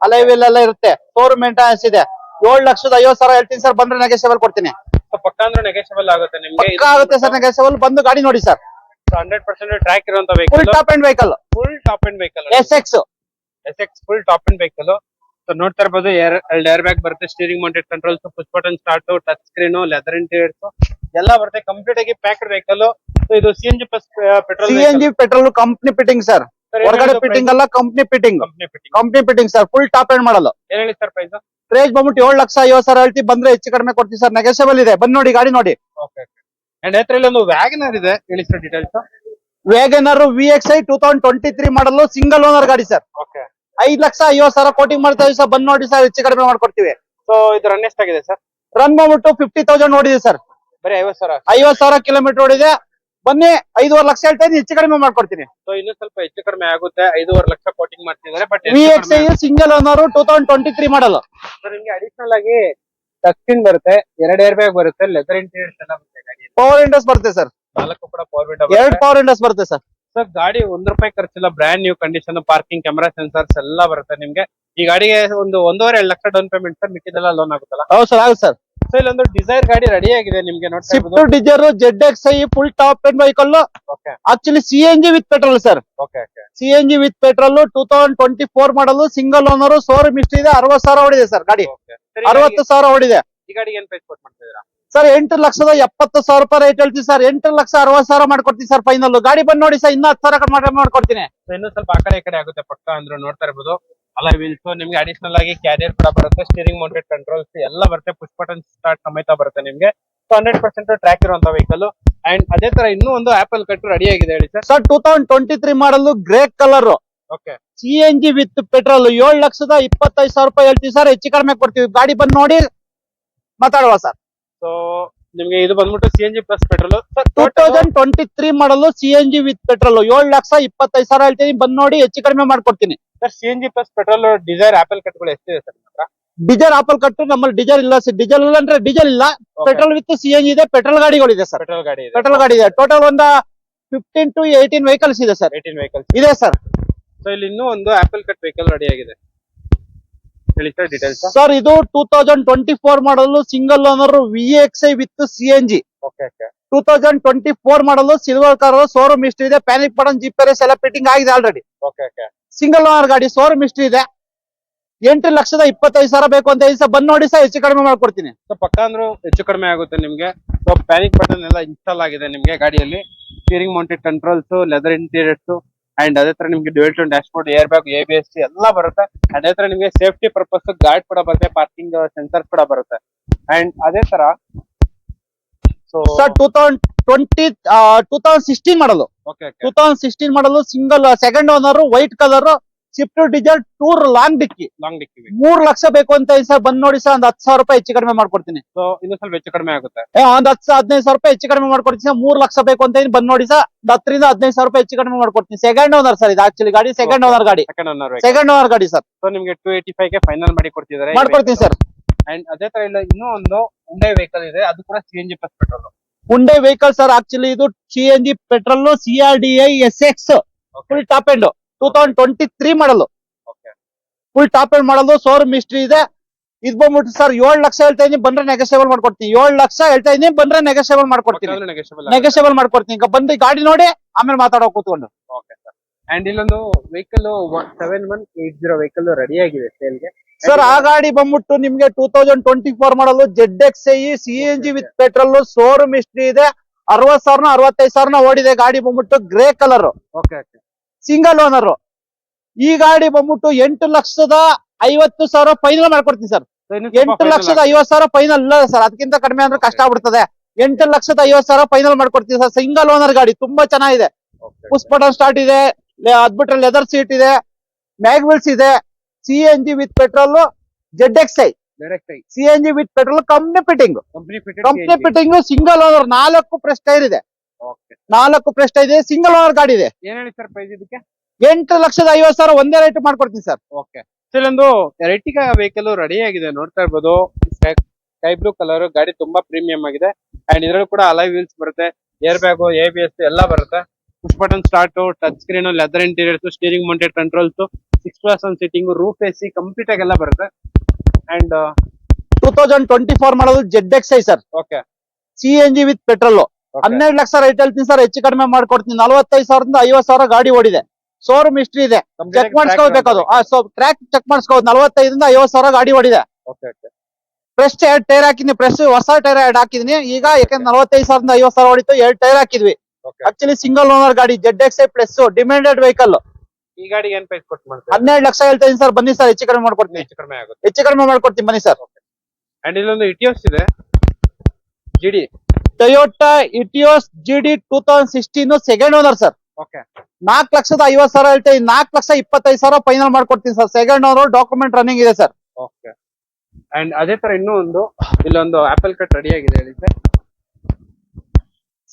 alloy wheel ಎಲ್ಲ ಇರುತ್ತೆ. ಶೋರೂಮ್ ಮೇಂಟೆನೆನ್ಸ್ ಇದೆ. 7,50,000 ಹೇಳ್ತೀನಿ ಸರ್. ಬಂದ್ರೆ ನೆಗೆಷಿಯಬಲ್ ಕೊಡ್ತೀನಿ. ಪಕ್ಕ ಅಂದ್ರೆ ನೆಗೆಷಿಯಬಲ್ ಆಗುತ್ತೆ ನಿಮ್ಗೆ. ಪಕ್ಕ ಆಗುತ್ತೆ ಸರ್ ನೆಗೆಷಿಯಬಲ್. ಬಂದು ಗಾಡಿ ನೋಡಿ ಸರ್. 100% ಟ್ರ್ಯಾಕ್ ಇರುವಂತ full vehicle. Top end vehicle. Full top end vehicle. SX SX full top end vehicle. So ನೋಡ್ತಾ ಇರ್ಬೋದು ಎರಡು ಏರ್ ಬ್ಯಾಗ್ ಬರುತ್ತೆ, steering mounted controls, push button start, touch screen, leather interiors ಎಲ್ಲ ಬರುತ್ತೆ. ಕಂಪ್ಲೀಟ್ ಆಗಿ packed vehicle. So ಇದು CNG plus petrol. CNG petrol company fitting sir, ಹೊರಗಡೆ fitting ಅಲ್ಲ, company fitting. Company fitting sir, full top end model. ಏನ್ ಹೇಳಿ sir price? Price ಬಂದ್ಬಿಟ್ಟು 7,50,000 ಹೇಳ್ತಿ, ಬಂದ್ರೆ ಹೆಚ್ಚು ಕಡಿಮೆ ಕೊಡ್ತೀವಿ ಸರ್, ನೆಗೋಷಿಯಬಲ್ ಇದೆ. ಬಂದ್ ನೋಡಿ ಗಾಡಿ ನೋಡಿ. ಓಕೆ ಅಂಡ್ ಹತ್ರದಲ್ಲಿ ಒಂದು ವ್ಯಾಗನರ್ ಇದೆ, ಹೇಳಿ sir details. Wagon R VXI 2023 model single owner ಗಾಡಿ ಸರ್. ಓಕೆ 5,50,000 ಕೋಟಿಂಗ್ ಮಾಡ್ತಾ ಇದೀವಿ ಸರ್, ಬಂದ್ ನೋಡಿ ಸರ್, ಹೆಚ್ಚು ಕಡಿಮೆ ಮಾಡ್ಕೊಡ್ತೀವಿ. ಸೊ ಇದು ರನ್ ಎಷ್ಟಾಗಿದೆ ಸರ್? ರನ್ ಬಂದ್ಬಿಟ್ಟು 50,000 ನೋಡಿದೆ ಸರ್. ಬರೀ 50,000. 50,000 ಕಿಲೋಮೀಟರ್ ಓಡಿದೆ. ಬನ್ನಿ 5,5 ಲಕ್ಷ ಹೇಳ್ತಾ ಇದೀನಿ, ಹೆಚ್ಚು ಕಡಿಮೆ ಮಾಡ್ಕೊಡ್ತೀನಿ. ಸೊ ಇನ್ನು ಸ್ವಲ್ಪ ಹೆಚ್ಚು ಕಡಿಮೆ ಆಗುತ್ತೆ, 5.5 ಲಕ್ಷ ಕೋಟಿಂಗ್ ಮಾಡ್ತಿದ್ದಾರೆ. But VXI single owner 2023 model. Sir ನಿಮ್ಗೆ ಅಡಿಷನಲ್ ಆಗಿ ಟಚ್ ಸ್ಕ್ರೀನ್ ಬರುತ್ತೆ, 2 ಏರ್ ಬ್ಯಾಗ್ ಬರುತ್ತೆ, ಲೆದರ್ ಇಂಟೀರಿಯರ್ಸ್ ಎಲ್ಲ ಬರುತ್ತೆ ಗಾಡಿ. ಪವರ್ ವಿಂಡೋಸ್ ಬರುತ್ತೆ ಸರ್, 4 ಕೂಡ ಪವರ್ ವಿಂಡೋ 2 ಪವರ್ ವಿಂಡೋಸ್ ಬರುತ್ತೆ ಸರ್. ಸರ್ ಗಾಡಿ ₹1 ಖರ್ಚಿಲ್ಲ, brand new condition, parking camera sensors ಎಲ್ಲ ಬರುತ್ತೆ ನಿಮ್ಗೆ. ಈ ಗಾಡಿಗೆ ಒಂದು 1.5-2 ಲಕ್ಷ ಡೌನ್ ಪೇಮೆಂಟ್ ಸರ್, ಮಿಕ್ಕಿದೆಲ್ಲ ಲೋನ್ ಆಗುತ್ತಲ್ಲ? ಹೌದು ಸರ್, ಆಗುತ್ತೆ ಸರ್. ಸೊ ಇಲ್ಲೊಂದು ಡಿಸೈರ್ ಗಾಡಿ ರೆಡಿ ಆಗಿದೆ ನಿಮ್ಗೆ, ನೋಡ್ತಾ ಸ್ವಿಫ್ಟ್ ಇರ್ಬೋದು. Dzire ZXI full top end vehicle. Okay actually CNG with petrol sir. Okay CNG with petrol 2024 model single owner, showroom ಇಷ್ಟ ಇದೆ. 60,000 ಓಡಿದೆ ಸರ್ ಗಾಡಿ, ಓಕೆ. 60,000 ಓಡಿದೆ ಈ ಗಾಡಿಗೆ ಏನ್ ಪ್ರೈಸ್ ಕೊಟ್ಟು ಮಾಡ್ತಿದ್ದೀರಾ ಸರ್? 8,70,000 ರೂಪಾಯಿ ರೇಟ್ ಹೇಳ್ತೀವಿ ಸರ್. 8,60,000 ಮಾಡ್ಕೊಡ್ತೀವಿ ಸರ್ ಫೈನಲ್. ಗಾಡಿ ಬಂದ್ ನೋಡಿ ಸರ್, ಇನ್ನೂ 10,000 ಮಾಡ್ಕೊಡ್ತೀನಿ. ಸೊ ಇನ್ನು ಸ್ವಲ್ಪ ಆ ಕಡೆ ಈ ಕಡೆ ಆಗುತ್ತೆ ಪಕ್ಕ ಅಂದ್ರೆ, ನೋಡ್ತಾ ಇರ್ಬೋದು. ಅಲ್ಲ ವೀಲ್ಸ್ ನಿಮ್ಗೆ ಅಡಿಷನಲ್ ಆಗಿ ಕ್ಯಾರಿಯರ್ ಕೂಡ ಬರುತ್ತೆ, ಸ್ಟೀರಿಂಗ್ ಮೌಂಟೆಡ್ ಕಂಟ್ರೋಲ್ಸ್ ಎಲ್ಲ ಬರುತ್ತೆ, ಪುಷ್ ಬಟನ್ ಸ್ಟಾರ್ಟ್ ಸಮೇತ ಬರುತ್ತೆ ನಿಮ್ಗೆ. ಸೊ 100% ಟ್ರ್ಯಾಕ್ ಇರುವಂತ ವೆಹಿಕಲ್. ಅಂಡ್ ಅದೇ ತರ ಇನ್ನೂ ಒಂದು ಆಪಲ್ ಕಟ್ ರೆಡಿ ಆಗಿದೆ, ಹೇಳಿ sir. Sir 2023 model grey colour okay CNG with petrol 7,25,000 ರೂಪಾಯಿ ಹೇಳ್ತೀವಿ ಸರ್, ಹೆಚ್ಚು ಕಡಿಮೆ ಕೊಡ್ತೀವಿ. ಗಾಡಿ ಬಂದ್ ನೋಡಿ ಮಾತಾಡುವ ಸರ್. ಸೊ ನಿಮ್ಗೆ ಇದು ಬಂದ್ಬಿಟ್ಟು CNG ಪ್ಲಸ್ ಪೆಟ್ರೋಲ್. 2023 ಮಾಡಲು CNG ವಿತ್ ಪೆಟ್ರೋಲ್ 7,25,000 ಹೇಳ್ತೀನಿ, ಬಂದ್ ನೋಡಿ ಹೆಚ್ಚು ಕಡಿಮೆ ಮಾಡ್ಕೊಡ್ತೀನಿ. Sir CNG plus petrol Dzire apple ಕಟ್ಗಳು ಎಷ್ಟಿದೆ ಸರ್ ನಿಮ್ಮ ಹತ್ರ? ಡೀಸೆಲ್ ಆಪಲ್ ಕಟ್ಟು ನಮ್ಮಲ್ಲಿ ಡೀಸೆಲ್ ಇಲ್ಲ ಸರ್. ಡೀಸೆಲ್ ಇಲ್ಲ ಅಂದ್ರೆ ಡೀಸೆಲ್ ಇಲ್ಲ, ಪೆಟ್ರೋಲ್ ವಿತ್ CNG ಇದೆ. ಪೆಟ್ರೋಲ್ ಗಾಡಿಗಳಿದೆ ಸರ್, ಪೆಟ್ರೋಲ್ ಗಾಡಿ ಇದೆ. ಪೆಟ್ರೋಲ್ ಗಾಡಿ ಇದೆ. ಟೋಟಲ್ ಒಂದು 15 to 18 ವೆಹಿಕಲ್ಸ್ ಇದೆ ಸರ್. 18 ವೆಹಿಕಲ್ಸ್ ಇದೆ ಸರ್. ಸೊ ಇಲ್ಲಿ ಇನ್ನೂ ಒಂದು ಆಪಲ್ ಕಟ್ ವೆಹಿಕಲ್ ರೆಡಿ ಆಗಿದೆ, ಹೇಳಿ ಸರ್ ಡೀಟೇಲ್ಸ್. ಸರ್ ಇದು 2024 model single owner VXI with CNG. Okay okay 2024 ಮಾಡಲು ಸಿಲ್ವರ್ ಕಲರ್, ಶೋರೂಮ್ ಹಿಸ್ಟ್ರಿ ಇದೆ. ಪ್ಯಾನಿಕ್ ಬಟನ್, GPS ಎಲ್ಲ ಫಿಟ್ಟಿಂಗ್ ಆಗಿದೆ already. Okay okay single owner ಗಾಡಿ, ಶೋರೂಮ್ ಹಿಸ್ಟ್ರಿ ಇದೆ. 8,25,000 ಬೇಕು ಅಂತ ಹೇಳಿ ಸರ್, ಬಂದ್ ನೋಡಿ ಸರ್, ಹೆಚ್ಚು ಕಡಿಮೆ ಮಾಡ್ಕೊಡ್ತೀನಿ. ಸೊ ಪಕ್ಕ ಅಂದ್ರೂ ಹೆಚ್ಚು ಕಡಿಮೆ ಆಗುತ್ತೆ ನಿಮ್ಗೆ. ಸೊ ಪ್ಯಾನಿಕ್ ಬಟನ್ ಎಲ್ಲ ಇನ್ಸ್ಟಾಲ್ ಆಗಿದೆ ನಿಮ್ಗೆ ಗಾಡಿಯಲ್ಲಿ, steering mounted controls, leather interiors and ಅದೇ ತರ ನಿಮ್ಗೆ dual tone dash board, air bag, ABS ಎಲ್ಲ ಬರುತ್ತೆ. ಅದೇ ತರ ನಿಮ್ಗೆ ಸೇಫ್ಟಿ ಪರ್ಪಸ್ ಗಾರ್ಡ್ ಕೂಡ ಬರುತ್ತೆ, ಪಾರ್ಕಿಂಗ್ ಸೆನ್ಸರ್ ಕೂಡ ಬರುತ್ತೆ. ಅಂಡ್ ಅದೇ ತರ ಸರ್ 2016 ಮಾಡಲು, ಓಕೆ ಓಕೆ 2016 ಮಾಡಲು single second owner, white colour, Swift Dzire tour long ಡಿಕ್ಕಿ. ಲಾಂಗ್ ಡಿಕ್ಕಿ 3 ಲಕ್ಷ ಬೇಕು ಅಂತ ಹೇಳಿ ಸರ್, ಬಂದ್ ನೋಡಿ ಸರ್, ಒಂದು 10,000 ರೂಪಾಯಿ ಹೆಚ್ಚು ಕಡಿಮೆ ಮಾಡ್ಕೊಡ್ತೀನಿ. ಸೊ ಇನ್ನು ಸ್ವಲ್ಪ ಹೆಚ್ಚು ಕಡಿಮೆ ಆಗುತ್ತೆ, ಒಂದು 10-15,000 ರೂಪಾಯಿ ಹೆಚ್ಚು ಕಡಿಮೆ ಮಾಡ್ಕೊಡ್ತೀನಿ ಸರ್. 3 ಲಕ್ಷ ಬೇಕು ಅಂತ ಹೇಳಿ ಬಂದ್ ನೋಡಿ ಸರ್, 10,000-15,000 ರೂಪಾಯಿ ಹೆಚ್ಚು ಕಡಿಮೆ ಮಾಡ್ಕೊಡ್ತೀನಿ. ಸೆಕೆಂಡ್ ಓನರ್ ಸರ್, ಇದು ಆಕ್ಚುಲಿ ಗಾಡಿ ಸೆಕೆಂಡ್ ಓನರ್ ಗಾಡಿ, ಸೆಕೆಂಡ್ ಓನರ್ ಸೆಕೆಂಡ್ ಓನರ್ ಗಾಡಿ ಸರ್. ಸೊ ನಿಮ್ಗೆ 285 ಗೆ ಫೈನಲ್ ಮಾಡಿ ಕೊಡ್ತಿದ್ದಾರೆ, ಮಾಡ್ಕೊಡ್ತೀನಿ ಸರ್. ಅಂಡ್ ಅದೇ ತರ ಇಲ್ಲ ಇನ್ನೂ ಒಂದು ಹುಂಡೈ ವೆಹಿಕಲ್ ಇದೆ, ಅದು ಕೂಡ CNG plus petrol. Hyundai vehicle sir, actually ಇದು CNG petrol, CRDI SX full top end 2023 ಮಾಡಲು, ಓಕೆ ಫುಲ್ ಟಾಪ್ ಎಂಡ್ ಮಾಡಲು, ಶೋರೂಮ್ ಹಿಸ್ಟ್ರಿ ಇದೆ. ಇದು ಬಂದ್ಬಿಟ್ಟು ಸರ್ 7 ಲಕ್ಷ ಹೇಳ್ತಾ ಇದೀನಿ, ಬಂದ್ರೆ ನೆಗೋಷಿಯಬಲ್ ಮಾಡ್ಕೊಡ್ತೀನಿ. 7 ಲಕ್ಷ ಹೇಳ್ತಾ ಇದೀನಿ, ಬಂದ್ರೆ ನೆಗೋಷಿಯಬಲ್ ಮಾಡ್ಕೊಡ್ತೀನಿ. ನೆಗೋಷಿಯಬಲ್ ಮಾಡ್ಕೊಡ್ತೀನಿ. ಈಗ ಬಂದು ಗಾಡಿ ನೋಡಿ ಆಮೇಲೆ ಮಾತಾಡೋ ಕೂತ್ಕೊಂಡು. Okay sir. ಅಂಡ್ ಇಲ್ಲೊಂದು ವೆಹಿಕಲ್ 7180 ವೆಹಿಕಲ್ ರೆಡಿ ಆಗಿದೆ ಸೇಲ್ಗೆ ಸರ್. ಆ ಗಾಡಿ ಬಂದ್ಬಿಟ್ಟು ನಿಮ್ಗೆ 2024 model ZXI CNG with petrol, showroom history ಇದೆ. 60,000-65,000 ಓಡಿದೆ. ಗಾಡಿ ಬಂದ್ಬಿಟ್ಟು grey colour, okay okay single owner. ಈ ಗಾಡಿ ಬಂದ್ಬಿಟ್ಟು 8,50,000 ಫೈನಲ್ ಮಾಡ್ಕೊಡ್ತೀನಿ ಸರ್. 8,50,000 ಫೈನಲ್ ಇಲ್ಲ ಸರ್, ಅದಕ್ಕಿಂತ ಕಡಿಮೆ ಅಂದ್ರೆ ಕಷ್ಟ ಆಗ್ಬಿಡ್ತದೆ. 8,50,000 ಫೈನಲ್ ಮಾಡ್ಕೊಡ್ತೀನಿ ಸರ್. ಸಿಂಗಲ್ ಓನರ್ ಗಾಡಿ, ತುಂಬಾ ಚೆನ್ನಾಗಿದೆ. ಪುಷ್ ಬಟನ್ ಸ್ಟಾರ್ಟ್ ಇದೆ, ಅದ್ಬಿಟ್ರೆ ಲೆದರ್ ಸೀಟ್ ಇದೆ, ಮ್ಯಾಗ್ ವೀಲ್ಸ್ ಇದೆ. CNG with petrol, ZXI CNG with petrol, company fitting, company fitting, single owner. 4 press tyre ಇದೆ, 4 ಪ್ರೆಸ್ ಟೈರ್ ಇದೆ. ಸಿಂಗಲ್ ಓನರ್ ಗಾಡಿ ಇದೆ. ಏನ್ ಹೇಳಿ ಸರ್ ಪ್ರೈಸ್ ಇದಕ್ಕೆ? 8,50,000 ಒಂದೇ ರೇಟ್ ಮಾಡ್ಕೊಡ್ತೀನಿ ಸರ್. ಓಕೆ ಸರ್, ಒಂದು ಎರ್ಟಿಗಾ ವೆಹಿಕಲ್ ರೆಡಿ ಆಗಿದೆ, ನೋಡ್ತಾ ಇರ್ಬೋದು. ಸ್ಕೈ ಬ್ಲೂ ಕಲರ್ ಗಾಡಿ, ತುಂಬಾ ಪ್ರೀಮಿಯಂ ಆಗಿದೆ. ಅಂಡ್ ಇದ್ರಲ್ಲೂ ಕೂಡ ಅಲಾಯ್ ವೀಲ್ಸ್ ಬರುತ್ತೆ, ಏರ್ ಬ್ಯಾಗ್, ABS ಎಲ್ಲ ಬರುತ್ತೆ. Push button start, touch screen, leather interiors, steering mounted controls, 6+ seating, roof AC complete ಆಗಿ ಎಲ್ಲ ಬರುತ್ತೆ. And 2024 model ZXI sir, okay CNG with petrol. 12 lakh rate ಹೇಳ್ತೀನಿ ಸರ್, ಹೆಚ್ಚು ಕಡಿಮೆ ಮಾಡ್ಕೊಡ್ತೀನಿ. 45,000-50,000 ಗಾಡಿ ಓಡಿದೆ. ಶೋರೂಮ್ ಹಿಸ್ಟ್ರಿ ಇದೆ, ಚೆಕ್ ಮಾಡಿಸ್ಕೋಬೇಕು ಅದು. Track check ಮಾಡಿಸ್ಕೋದು. 45 ಇಂದ 50 ಸಾವಿರ ಗಾಡಿ ಓಡಿದೆ. ಫ್ರೆಶ್ ಟೈರ್ ಹಾಕಿದ್ನಿ, ಫ್ರೆಶ್ ಹೊಸ ಟೈರ್ ಎರಡು ಹಾಕಿದ್ನಿ. ಈಗ ಯಾಕಂದ್ರೆ 45 ಸಾವಿರದಿಂದ 50 ಸಾವಿರ ಹೊಡಿತು, 2 ಟೈರ್ ಹಾಕಿದ್ವಿ. ಆಕ್ಚುಲಿ ಸಿಂಗಲ್ ಓನರ್ ಗಾಡಿ, ZXi ಪ್ಲಸ್ ಡಿಮ್ಯಾಂಡೆಡ್ ವೆಹಿಕಲ್. ಈ ಗಾಡಿಗೆ ಏನ್ ಪ್ರೈಸ್ ಕೊಟ್ಟು ಮಾಡ್ತೀರಾ? 12 ಲಕ್ಷ ಹೇಳ್ತಾ ಇದೀನಿ ಸರ್. ಬನ್ನಿ ಸರ್, ಹೆಚ್ಚು ಕಡಿಮೆ ಮಾಡ್ಕೊಡ್ತೀನಿ. ಹೆಚ್ಚು ಕಡಿಮೆ ಮಾಡ್ಕೊಡ್ತೀನಿ, ಬನ್ನಿ ಸರ್. ಅಂಡ್ ಇಲ್ಲೊಂದು ಇಟಿಯೋಸ್ ಇದೆ, GD Toyota Etios GD 2016 second owner sir. 4,50,000 ಹೇಳ್ತಾ ಇದೀನಿ. 4,25,000 ಫೈನಲ್ ಮಾಡ್ಕೊಡ್ತೀನಿ sir. Second owner, document running ಇದೆ ಸರ್. ಅಂಡ್ ಅದೇ ತರ ಇನ್ನೂ ಒಂದು ಇಲ್ಲೊಂದು ಆಪಲ್ ಕಟ್ ರೆಡಿ ಆಗಿದೆ ಹೇಳಿ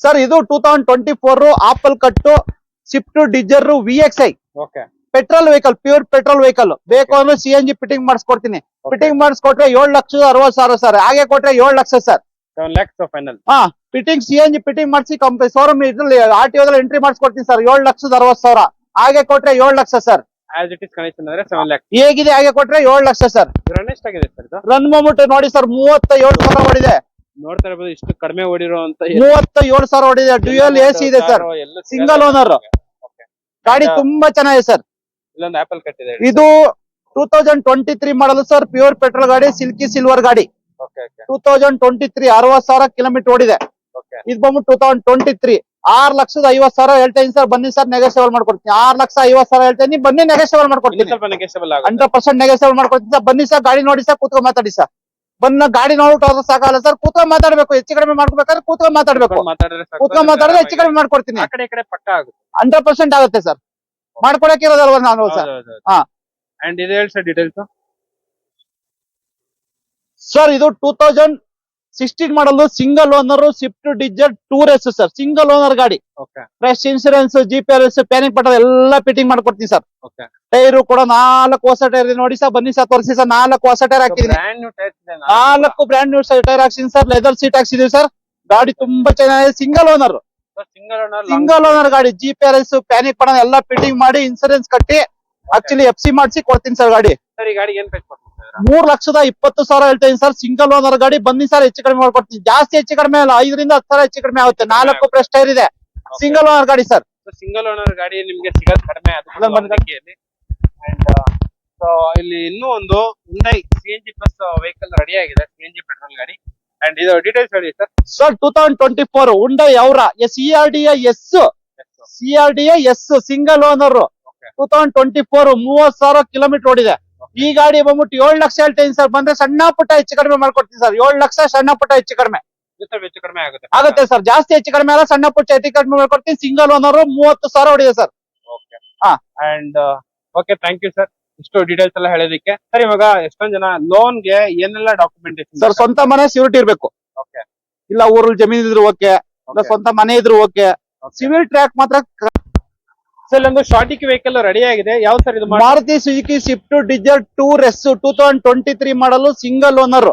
ಸರ್. ಇದು 2024 apple cut Swift Dzire VXi petrol vehicle, pure petrol vehicle. ಬೇಕು ಅಂದ್ರೆ CNG ಫಿಟ್ಟಿಂಗ್ ಮಾಡಿಸ್ಕೊಡ್ತೀನಿ. ಫಿಟ್ಟಿಂಗ್ ಮಾಡಿಸ್ಕೊಟ್ರೆ 7,60,000 ಸರ್. ಹಾಗೆ ಕೊಟ್ರೆ 7 lakh sir. 7 lakhs final. Fitting CNG fitting ಮಾಡಿಸಿ ಶೋರೂಮ್ ಇದ್ರಲ್ಲಿ RTO ಎಂಟ್ರಿ ಮಾಡಿಸ್ಕೊಡ್ತೀನಿ ಸರ್. 7,60,000. ಹಾಗೆ ಕೊಟ್ರೆ 7 lakh sir. As it is condition ಅಂದ್ರೆ 7 lakhs ಹೇಗಿದೆ ಹಾಗೆ ಕೊಟ್ರೆ 7 ಲಕ್ಷ ಸರ್. ರನ್ ಎಷ್ಟಾಗಿದೆ ಸರ್ ಇದು? ರನ್ ಮಾಡ್ಬಿಟ್ಟು ನೋಡಿ ಸರ್, 37,000 ಓಡಿದೆ. ನೋಡ್ತಾ ಇರಬಹುದು, ಇಷ್ಟು ಕಡಿಮೆ ಓಡಿರುವಂತ 37,000 ಓಡಿದೆ. ಡ್ಯೂಯಲ್ AC ಇದೆ ಸರ್. ಸಿಂಗಲ್ ಓನರ್ ಗಾಡಿ ತುಂಬಾ ಚೆನ್ನಾಗಿದೆ ಸರ್. ಇಲ್ಲೊಂದು ಆಪಲ್ ಕಟ್ ಇದೆ. ಇದು 2023 ಮಾಡಲ್ ಸರ್. ಪ್ಯೂರ್ ಪೆಟ್ರೋಲ್ ಗಾಡಿ, ಸಿಲ್ಕಿ ಸಿಲ್ವರ್ ಗಾಡಿ. 2023 60,000 ಕಿಲೋಮೀಟರ್ ಓಡಿದೆ. ಇದು ಬಂದ್ಬಿಟ್ಟು 2023 6,50,000 ಹೇಳ್ತಾ ಇದೀನಿ ಸರ್. ಬನ್ನಿ ಸರ್, ನೆಗೋಷಿಯಬಲ್ ಮಾಡ್ಕೊಡ್ತೀನಿ. 6,50,000 ಹೇಳ್ತಾ ಇದೀನಿ, ಬನ್ನಿ ನೆಗೋಷಿಯಬಲ್ ಮಾಡ್ಕೊಡ್ತೀನಿ. ಸ್ವಲ್ಪ ನೆಗೆಸಬಲ್ ಆಗುತ್ತೆ. 100% ನೆಗೋಷಿಯಬಲ್ ಮಾಡ್ಕೊಡ್ತೀನಿ ಸರ್. ಬನ್ನಿ ಸರ್, ಗಾಡಿ ನೋಡಿ ಸರ್, ಕೂತ್ಕೊಂಡು ಮಾತಾಡಿ ಸರ್. ಗಾಡಿ ನೋಡ್ಬಿಟ್ಟು ಹೋದ್ರೆ ಸಾಕಲ್ಲ ಸರ್, ಕೂತ್ಕೊಂಡು ಮಾತಾಡ್ಬೇಕು. ಹೆಚ್ಚು ಕಡಿಮೆ ಮಾಡ್ಕೋಬೇಕಾದ್ರೆ ಕೂತ್ಕೊಂಡು ಮಾತಾಡ್ಬೇಕು. ಕೂತ್ಕೊಂಡು ಮಾತಾಡಿದ್ರೆ ಹೆಚ್ಚು ಕಡಿಮೆ ಮಾಡ್ಕೊಡ್ತೀನಿ. ಆ ಕಡೆ ಈ ಕಡೆ ಪಕ್ಕ ಆಗುತ್ತೆ. 100% ಆಗುತ್ತೆ ಸರ್. ಮಾಡ್ಕೊಡಕ್ಕೆ ಇರೋದಲ್ವ ನಾನು ಸರ್. ಅಂಡ್ ಇದು ಹೇಳಿ ಸರ್ ಡೀಟೇಲ್ಸ್. ಸರ್ ಇದು 2016 model single owner Swift desire tours sir. Single owner ಗಾಡಿ. ಫ್ರೆಶ್ ಇನ್ಸೂರೆನ್ಸ್, GPRS, ಪ್ಯಾನಿಂಗ್ ಪಟ್ಟ ಎಲ್ಲ ಫಿಟ್ಟಿಂಗ್ ಮಾಡ್ಕೊಡ್ತೀನಿ ಸರ್. ಟೈರು ಕೂಡ 4 ಹೊಸ ಟೈರ್ ನೋಡಿ ಸರ್. ಬನ್ನಿ ಸರ್, ತೋರಿಸಿ ಸರ್. 4 ಹೊಸ ಟೈರ್ ಹಾಕಿದೀನಿ. 4 ಬ್ರ್ಯಾಂಡ್ ನ್ಯೂ ಟೈರ್ ಹಾಕ್ಸಿದೀನಿ ಸರ್. ಲೆದರ್ ಸೀಟ್ ಹಾಕ್ಸಿದೀವಿ ಸರ್. ಗಾಡಿ ತುಂಬಾ ಚೆನ್ನಾಗಿದೆ. ಸಿಂಗಲ್ ಓನರ್ ಗಾಡಿ. GPRS, ಪ್ಯಾನಿಂಗ್ ಪಟ್ಟ ಎಲ್ಲ ಫಿಟ್ಟಿಂಗ್ ಮಾಡಿ ಇನ್ಸೂರೆನ್ಸ್ ಕಟ್ಟಿ ಆಕ್ಚುಲಿ FC ಮಾಡಿಸಿ ಕೊಡ್ತೀನಿ ಸರ್. ಗಾಡಿ ಸರ್ ಈ ಗಾಡಿಗೆ ಏನ್ ಪ್ರೈಸ್ ಕೊಡ್ತೀರಾ? 3,20,000 ಹೇಳ್ತಾ ಇದೀನಿ ಸರ್. ಸಿಂಗಲ್ ಓನರ್ ಗಾಡಿ. ಬನ್ನಿ ಸರ್, ಹೆಚ್ಚು ಕಡಿಮೆ ಮಾಡ್ಕೊಡ್ತೀನಿ. ಜಾಸ್ತಿ ಹೆಚ್ಚು ಕಡಿಮೆ ಅಲ್ಲ, 5ರಿಂದ 10,000 ಹೆಚ್ಚು ಕಡಿಮೆ ಆಗುತ್ತೆ. 4 ಫ್ರೆಶ್ ಟೈರ್ ಇದೆ. ಸಿಂಗಲ್ ಓನರ್ ಗಾಡಿ ಸರ್. ಸಿಂಗಲ್ ಓನರ್ ಗಾಡಿ ನಿಮ್ಗೆ ಸಿಗೋದು ಕಡಿಮೆ. ಇಲ್ಲಿ ಇನ್ನೂ ಒಂದು Hyundai CNG plus vehicle ready ಆಗಿದೆ, CNG ಪೆಟ್ರೋಲ್ ಗಾಡಿ. ಅಂಡ್ ಇದು ಡೀಟೇಲ್ಸ್ ಹೇಳಿ sir. Sir 2024 Hyundai Aura CRDA S single owner. 2024 30,000 kilometre ಓಡಿದೆ. ಈ ಗಾಡಿ ಬಂದ್ಬಿಟ್ಟು 7 ಲಕ್ಷ ಹೇಳ್ತಾ ಇದೀನಿ ಸರ್. ಬಂದ್ರೆ ಸಣ್ಣ ಪುಟ್ಟ ಹೆಚ್ಚು ಕಡಿಮೆ ಮಾಡ್ಕೊಡ್ತೀನಿ ಸರ್. 7 ಲಕ್ಷ ಸಣ್ಣ ಪುಟ್ಟ ಹೆಚ್ಚು ಕಡಿಮೆ ಆಗುತ್ತೆ ಸರ್. ಜಾಸ್ತಿ ಹೆಚ್ಚು ಕಡಿಮೆ ಅಲ್ಲ, ಸಣ್ಣ ಪುಟ್ಟ ಹೆಚ್ಚು ಕಡಿಮೆ ಮಾಡ್ಕೊಡ್ತೀನಿ. ಸಿಂಗಲ್ ಓನರ್ 30,000 ಓಡಿದೆ sir. And okay, thank you sir ಇಷ್ಟು ಡೀಟೇಲ್ಸ್ ಎಲ್ಲ ಹೇಳೋದಕ್ಕೆ. ಸರ್ ಇವಾಗ ಎಷ್ಟೊಂದ್ ಜನ ಲೋನ್ಗೆ ಏನೆಲ್ಲ ಡಾಕ್ಯುಮೆಂಟೇಶನ್ ಸರ್? ಸ್ವಂತ ಮನೆ ಸ್ಯೂರಿಟಿ ಇರ್ಬೇಕು. ಇಲ್ಲ ಊರಲ್ಲಿ ಜಮೀನ್ ಇದ್ರು ಓಕೆ, ಇಲ್ಲ ಸ್ವಂತ ಮನೆ ಇದ್ರು ಓಕೆ. ಸಿವಿಲ್ ಟ್ರ್ಯಾಕ್ ಮಾತ್ರ. ಸರ್ ಒಂದು ಶಾರ್ಟಿಕ್ ವೆಹಿಕಲ್ ರೆಡಿ ಆಗಿದೆ. ಯಾವ ಸರ್ ಇದು? Maruti Suzuki Swift desire tours 2023 model single owner.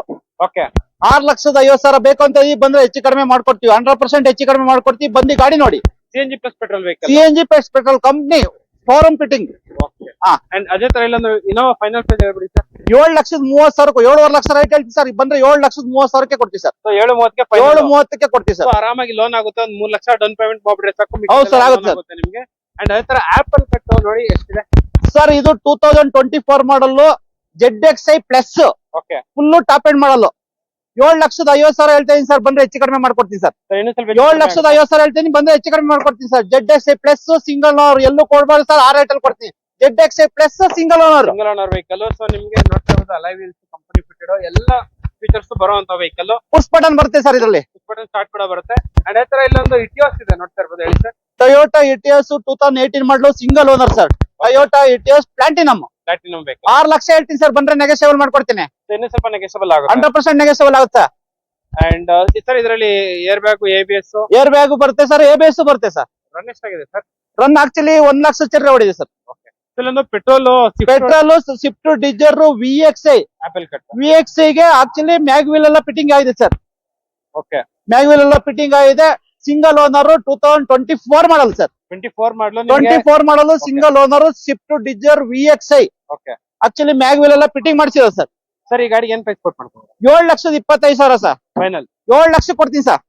6,50,000 ಬೇಕು ಅಂತ ಬಂದ್ರೆ ಹೆಚ್ಚು ಕಡಿಮೆ ಮಾಡ್ಕೊಡ್ತೀವಿ. 100% ಹೆಚ್ಚು ಕಡಿಮೆ ಮಾಡ್ಕೊಡ್ತೀವಿ. ಬಂದು ಗಾಡಿ ನೋಡಿ. CNG plus petrol vehicle, CNG plus petrol company, ಫಾರಂ ಫಿಟ್ಟಿಂಗ್. ಅಂಡ್ ಅದೇ ತರ ಇಲ್ಲೊಂದು ಇನ್ನೋವಾ ಫೈನಲ್ ಪ್ರೈಸ್ ಹೇಳ್ಬಿಡಿ ಸರ್. 7,30,000 7,5 ಲಕ್ಷ ರೇಟ್ ಹೇಳ್ತೀವಿ ಸರ್. ಬಂದ್ರೆ 7,30,000 ಕೊಡ್ತೀವಿ ಸರ್. 7,30,000 ಕೊಡ್ತೀವಿ ಸರ್. ಆರಾಮಾಗಿ ಲೋನ್ ಆಗುತ್ತೆ. 1 3 ಲಕ್ಷ ಡೌನ್ ಪೇಮೆಂಟ್ ಮಾಡ್ಬಿಟ್ರೆ ಸಾಕು. ಹೌದು ಸರ್, ಆಗುತ್ತೆ ನಿಮ್ಗೆ. ಅಂಡ್ ಅದೇ ತರ ಆಪಲ್ ಕಟ್ ನೋಡಿ ಎಷ್ಟಿದೆ ಸರ್. ಇದು 2024 ಮಾಡಲ್ ZXi plus full top end model. 7,50,000 ಹೇಳ್ತಾ ಇದೀನಿ ಸರ್. ಬಂದ್ರೆ ಹೆಚ್ಚು ಕಡಿಮೆ ಮಾಡ್ಕೊಡ್ತೀನಿ ಸರ್. 7,50,000 ಹೇಳ್ತೀನಿ. ಬಂದ್ರೆ ಹೆಚ್ಚು ಕಡಿಮೆ ಮಾಡ್ಕೊಡ್ತೀನಿ sir. ZXi plus single owner. ಎಲ್ಲೂ ಕೊಡ್ಬಾರ್ದು ಸರ್. ಆ ರೇಟ್ ಅಲ್ಲಿ ಕೊಡ್ತೀನಿ. ZXi plus single owner vehicle. So ನಿಮ್ಗೆ ನೋಡ್ತಾ ಇರೋದು ಅಲೈ ವೀಲ್ಸ್ ಕಂಪನಿ ಫಿಟೆಡ್ ಎಲ್ಲ ಫೀಚರ್ಸ್ ಬರುವಂತ ವೆಹಿಕಲ್. ಪುಷ್ ಬಟನ್ ಬರುತ್ತೆ ಸರ್ ಇದರಲ್ಲಿ. ಪುಷ್ ಬಟನ್ ಸ್ಟಾರ್ಟ್ ಕೂಡ ಬರುತ್ತೆ. ಅಂಡ್ ಅದೇ ತರ ಇಲ್ಲೊಂದು ಇಟಿಯೋಸ್ ಇದೆ, ನೋಡ್ತಾ ಇರ್ಬೋದು. ಹೇಳಿ ಸರ್. ಟೊಯೋಟಾ ಇಟಿಯೋಸ್ 2018 ಮಾಡಲು single owner sir. Toyota Etios platinum ಬೇಕು. 6 ಲಕ್ಷ ಹೇಳ್ತೀನಿ ಸರ್. ಬಂದ್ರೆ ನೆಗೋಷಿಯಬಲ್ ಮಾಡ್ಕೊಡ್ತೀನಿ. ಇನ್ನು ಸ್ವಲ್ಪ ನೆಗೆಸಬಲ್ ಆಗುತ್ತೆ. 100% ನೆಗೋಷಿಯಬಲ್ ಆಗುತ್ತೆ. ಅಂಡ್ ಸರ್ ಇದರಲ್ಲಿ air bag, ABS, air bag ಬರುತ್ತೆ ಸರ್. ABS ಬರುತ್ತೆ ಸರ್. ರನ್ ಎಷ್ಟಾಗಿದೆ ಸರ್? ರನ್ ಆಕ್ಚುಲಿ 1 ಲಕ್ಷ ಚಿಲ್ಲರೆ ಹೊಡಿದೆ sir. Petrol Swift Dzire VXi apple cut. VXi ಗೆ ಆಕ್ಚುಲಿ ಮ್ಯಾಗ್ ವೀಲ್ ಎಲ್ಲ ಫಿಟ್ಟಿಂಗ್ ಆಗಿದೆ ಸರ್. ಮ್ಯಾಗ್ ವೀಲ್ ಎಲ್ಲ ಫಿಟ್ಟಿಂಗ್ ಆಗಿದೆ. Single owner 2024 model sir. 24 model single owner Swift Dzire VXi. Actually mag wheel ಎಲ್ಲ fitting ಮಾಡಿಸಿದ sir. Sir ಈ ಗಾಡಿಗೆ ಏನ್ ಪ್ರೈಸ್ ಕೊಟ್ಟು ಮಾಡ್ತಾರೆ? 7,25,000 ಸರ್. ಫೈನಲ್ 7 ಲಕ್ಷ ಕೊಡ್ತೀನಿ ಸರ್.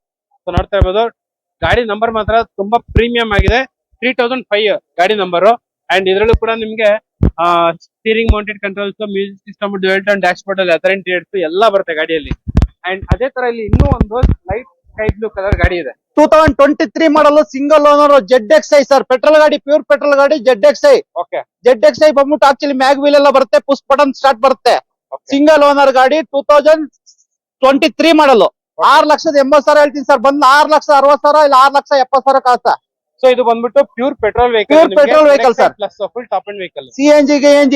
ನೋಡ್ತಾ ಇರ್ಬೋದು, ಗಾಡಿ ನಂಬರ್ ಮಾತ್ರ ತುಂಬಾ ಪ್ರೀಮಿಯಂ ಆಗಿದೆ. 3005 ಗಾಡಿ ನಂಬರ್. ಅಂಡ್ ಇದ್ರಲ್ಲೂ ಕೂಡ ನಿಮ್ಗೆ steering mounted controls, music system, dual tone dash board ಅಲ್ಲಿ ಅದರ್ ಇಂಟೀರಿಯರ್ಸ್ ಎಲ್ಲ ಬರುತ್ತೆ ಗಾಡಿಯಲ್ಲಿ. ಅಂಡ್ ಅದೇ ತರ ಇಲ್ಲಿ ಇನ್ನೂ ಒಂದು ಲೈಟ್ ಸ್ಕೈ ಬ್ಲೂ ಕಲರ್ ಗಾಡಿ ಇದೆ. 2023 model single owner ZXi sir, petrol ಗಾಡಿ, ಪ್ಯೂರ್ ಪೆಟ್ರೋಲ್ ಗಾಡಿ ZXi. ಓಕೆ, ZXi ಬಂದ್ಬಿಟ್ಟು ಆಕ್ಚುಲಿ ಮ್ಯಾಗ್ ವೀಲ್ ಎಲ್ಲ ಬರುತ್ತೆ, ಪುಷ್ ಬಟನ್ ಸ್ಟಾರ್ಟ್ ಬರುತ್ತೆ. ಸಿಂಗಲ್ ಓನರ್ ಗಾಡಿ 2023 ಮಾಡಲ್. 6,80,000 ಹೇಳ್ತೀನಿ ಸರ್, ಬಂದ್ 6,60,000 ಇಲ್ಲ 6,70,000 ಕಾಸ್ತ. ಸೊ ಇದು ಬಂದ್ಬಿಟ್ಟು pure petrol Pure petrol vehicle, sir. Plus full top end vehicle. CNG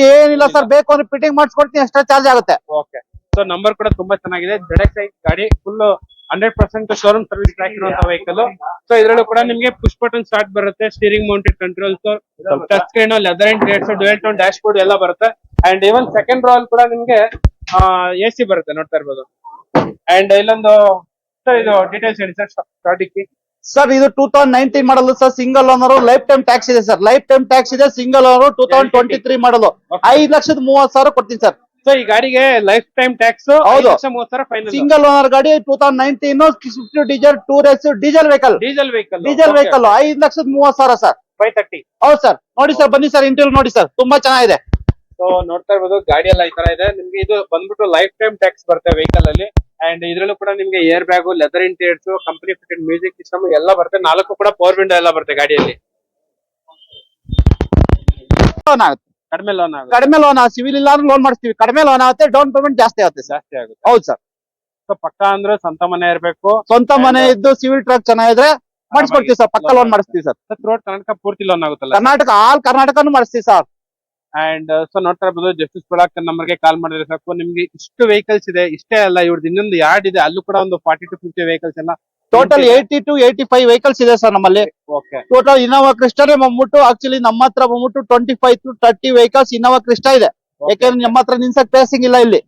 ಏನಿಲ್ಲ ಸರ್, ಬೇಕು ಅಂದ್ರೆ ಫಿಟ್ಟಿಂಗ್ ಮಾಡಿಸ್ಕೊಡ್ತೀನಿ, ಎಕ್ಸ್ಟ್ರಾ ಚಾರ್ಜ್ ಆಗುತ್ತೆ. ಓಕೆ, ಸೊ ನಂಬರ್ ಕೂಡ ತುಂಬಾ ಚೆನ್ನಾಗಿದೆ. ZXi ಗಾಡಿ ಫುಲ್ 100% ಶೋರೂಮ್ ಸರ್ವಿಸ್ ಟ್ರ್ಯಾಕ್ ಇರುವಂತ ವೆಹಿಕಲ್. ಸೊ ಇದ್ರಲ್ಲೂ ಕೂಡ ನಿಮ್ಗೆ ಪುಷ್ ಬಟನ್ ಸ್ಟಾರ್ಟ್ ಬರುತ್ತೆ, steering mounted controls, touch screen, leather interiors, dual tone dash board ಎಲ್ಲ ಬರುತ್ತೆ. ಅಂಡ್ ಇವನ್ ಸೆಕೆಂಡ್ ರೋ ಅಲ್ಲಿ ಕೂಡ ನಿಮ್ಗೆ AC ಬರುತ್ತೆ, ನೋಡ್ತಾ ಇರ್ಬೋದು. ಅಂಡ್ ಇಲ್ಲೊಂದು ಸರ್ ಇದು ಡೀಟೇಲ್ಸ್ ಹೇಳಿ ಸರ್ ಸ್ಟಾರ್ಟಿಂಗ್. ಸರ್ ಇದು 2019 model sir, single owner, lifetime tax ಇದೆ ಸರ್, ಲೈಫ್ ಟೈಮ್ ಟ್ಯಾಕ್ಸ್ ಇದೆ. ಸಿಂಗಲ್ ಓನರ್ 2023 ಮಾಡಲ್, 5,30,000 ಕೊಡ್ತೀನಿ ಸರ್. ಸೊ ಈ ಗಾಡಿಗೆ ಲೈಫ್ ಟೈಮ್ ಟ್ಯಾಕ್ಸ್ ಹೌದು. 30,000 ಫೈನಲ್. ಸಿಂಗಲ್ ಓನರ್ ಗಾಡಿ 2019 Swift Dzire Tour S diesel vehicle. Diesel vehicle 5,30,000 sir. 530. ಹೌದು sir, ನೋಡಿ sir, ಬನ್ನಿ ಸರ್, ಇಂಟೀರಿಯರ್ ನೋಡಿ ಸರ್, ತುಂಬಾ ಚೆನ್ನಾಗಿದೆ. ಸೊ ನೋಡ್ತಾ ಇರ್ಬೋದು ಗಾಡಿ ಎಲ್ಲ ಈ ತರ ಇದೆ. ನಿಮ್ಗೆ ಇದು ಬಂದ್ಬಿಟ್ಟು ಲೈಫ್ ಟೈಮ್ ಟ್ಯಾಕ್ಸ್ ಬರುತ್ತೆ ವೆಹಿಕಲ್ ಅಲ್ಲಿ. ಅಂಡ್ ಇದ್ರಲ್ಲೂ ಕೂಡ ನಿಮ್ಗೆ air bag, leather interiors, company fitted music system ಎಲ್ಲ ಬರುತ್ತೆ. 4 ಕೂಡ ಪವರ್ ವಿಂಡೋ ಎಲ್ಲ ಬರುತ್ತೆ ಗಾಡಿಯಲ್ಲಿ. ಲೋನ್ ಆಗುತ್ತೆ, ಕಡಿಮೆ ಲೋನ್ ಆಗುತ್ತೆ. ಕಡಿಮೆ ಲೋನ್, ಸಿವಿಲ್ ಇಲ್ಲ ಅಂದ್ರೆ ಲೋನ್ ಮಾಡಿಸ್ತೀವಿ, ಕಡಿಮೆ ಲೋನ್ ಆಗುತ್ತೆ, ಡೌನ್ ಪೇಮೆಂಟ್ ಜಾಸ್ತಿ ಆಗುತ್ತೆ ಸರ್. ಜಾಸ್ತಿ ಆಗುತ್ತೆ. ಹೌದು ಸರ್, ಸೊ ಪಕ್ಕ ಅಂದ್ರೆ ಸ್ವಂತ ಮನೆ ಇರಬೇಕು, ಸ್ವಂತ ಮನೆ ಇದ್ದು ಸಿವಿಲ್ ಟ್ರಕ್ ಚೆನ್ನಾಗಿದ್ರೆ ಮಾಡಿಸ್ಕೊಡ್ತೀವಿ ಸರ್, ಪಕ್ಕ ಲೋನ್ ಮಾಡಿಸ್ತೀವಿ ಸರ್. ಥ್ರೂಔಟ್ ಕರ್ನಾಟಕ ಪೂರ್ತಿ ಲೋನ್ ಆಗುತ್ತಲ್ಲ. ಕರ್ನಾಟಕ, ಆಲ್ ಕರ್ನಾಟಕನು ಮಾಡಿಸ್ತೀವಿ ಸರ್. ಅಂಡ್ ಸೊ ನೋಡ್ತಾ ಇರ್ಬೋದು, ಜಸ್ಟಿಸ್ ಪ್ರಾಡಕ್ಟ್ ನಂಬರ್ಗೆ ಕಾಲ್ ಮಾಡಿದ್ರೆ ಸಾಕು. ನಿಮ್ಗೆ ಇಷ್ಟು ವೆಹಿಕಲ್ಸ್ ಇದೆ, ಇಷ್ಟೇ ಅಲ್ಲ, ಇವ್ರದ್ದು ಇನ್ನೊಂದು ಯಾರ್ಡ್ ಇದೆ, ಅಲ್ಲೂ ಕೂಡ ಒಂದು 40 to 50 ವೆಹಿಕಲ್ಸ್ ಎಲ್ಲ. ಟೋಟಲ್ 80 to 85 ವೆಹಿಕಲ್ಸ್ ಇದೆ ಸರ್ ನಮ್ಮಲ್ಲಿ. ಓಕೆ, ಟೋಟಲ್ ಇನೋವಾ ಕ್ರಿಸ್ಟಾನೇ ಬಂದ್ಬಿಟ್ಟು ಆಕ್ಚುಲಿ ನಮ್ಮ ಹತ್ರ ಬಂದ್ಬಿಟ್ಟು 25 to 30 ವೆಹಿಕಲ್ಸ್ ಇನೋವಾ ಕ್ರಿಸ್ಟಾ ಇದೆ. ಯಾಕಂದ್ರೆ ನಮ್ಮ ಹತ್ರ ನಿನ್ಸಕ್ ಪ್ಲೇಸಿಂಗ್ ಇಲ್ಲ ಇಲ್ಲಿ.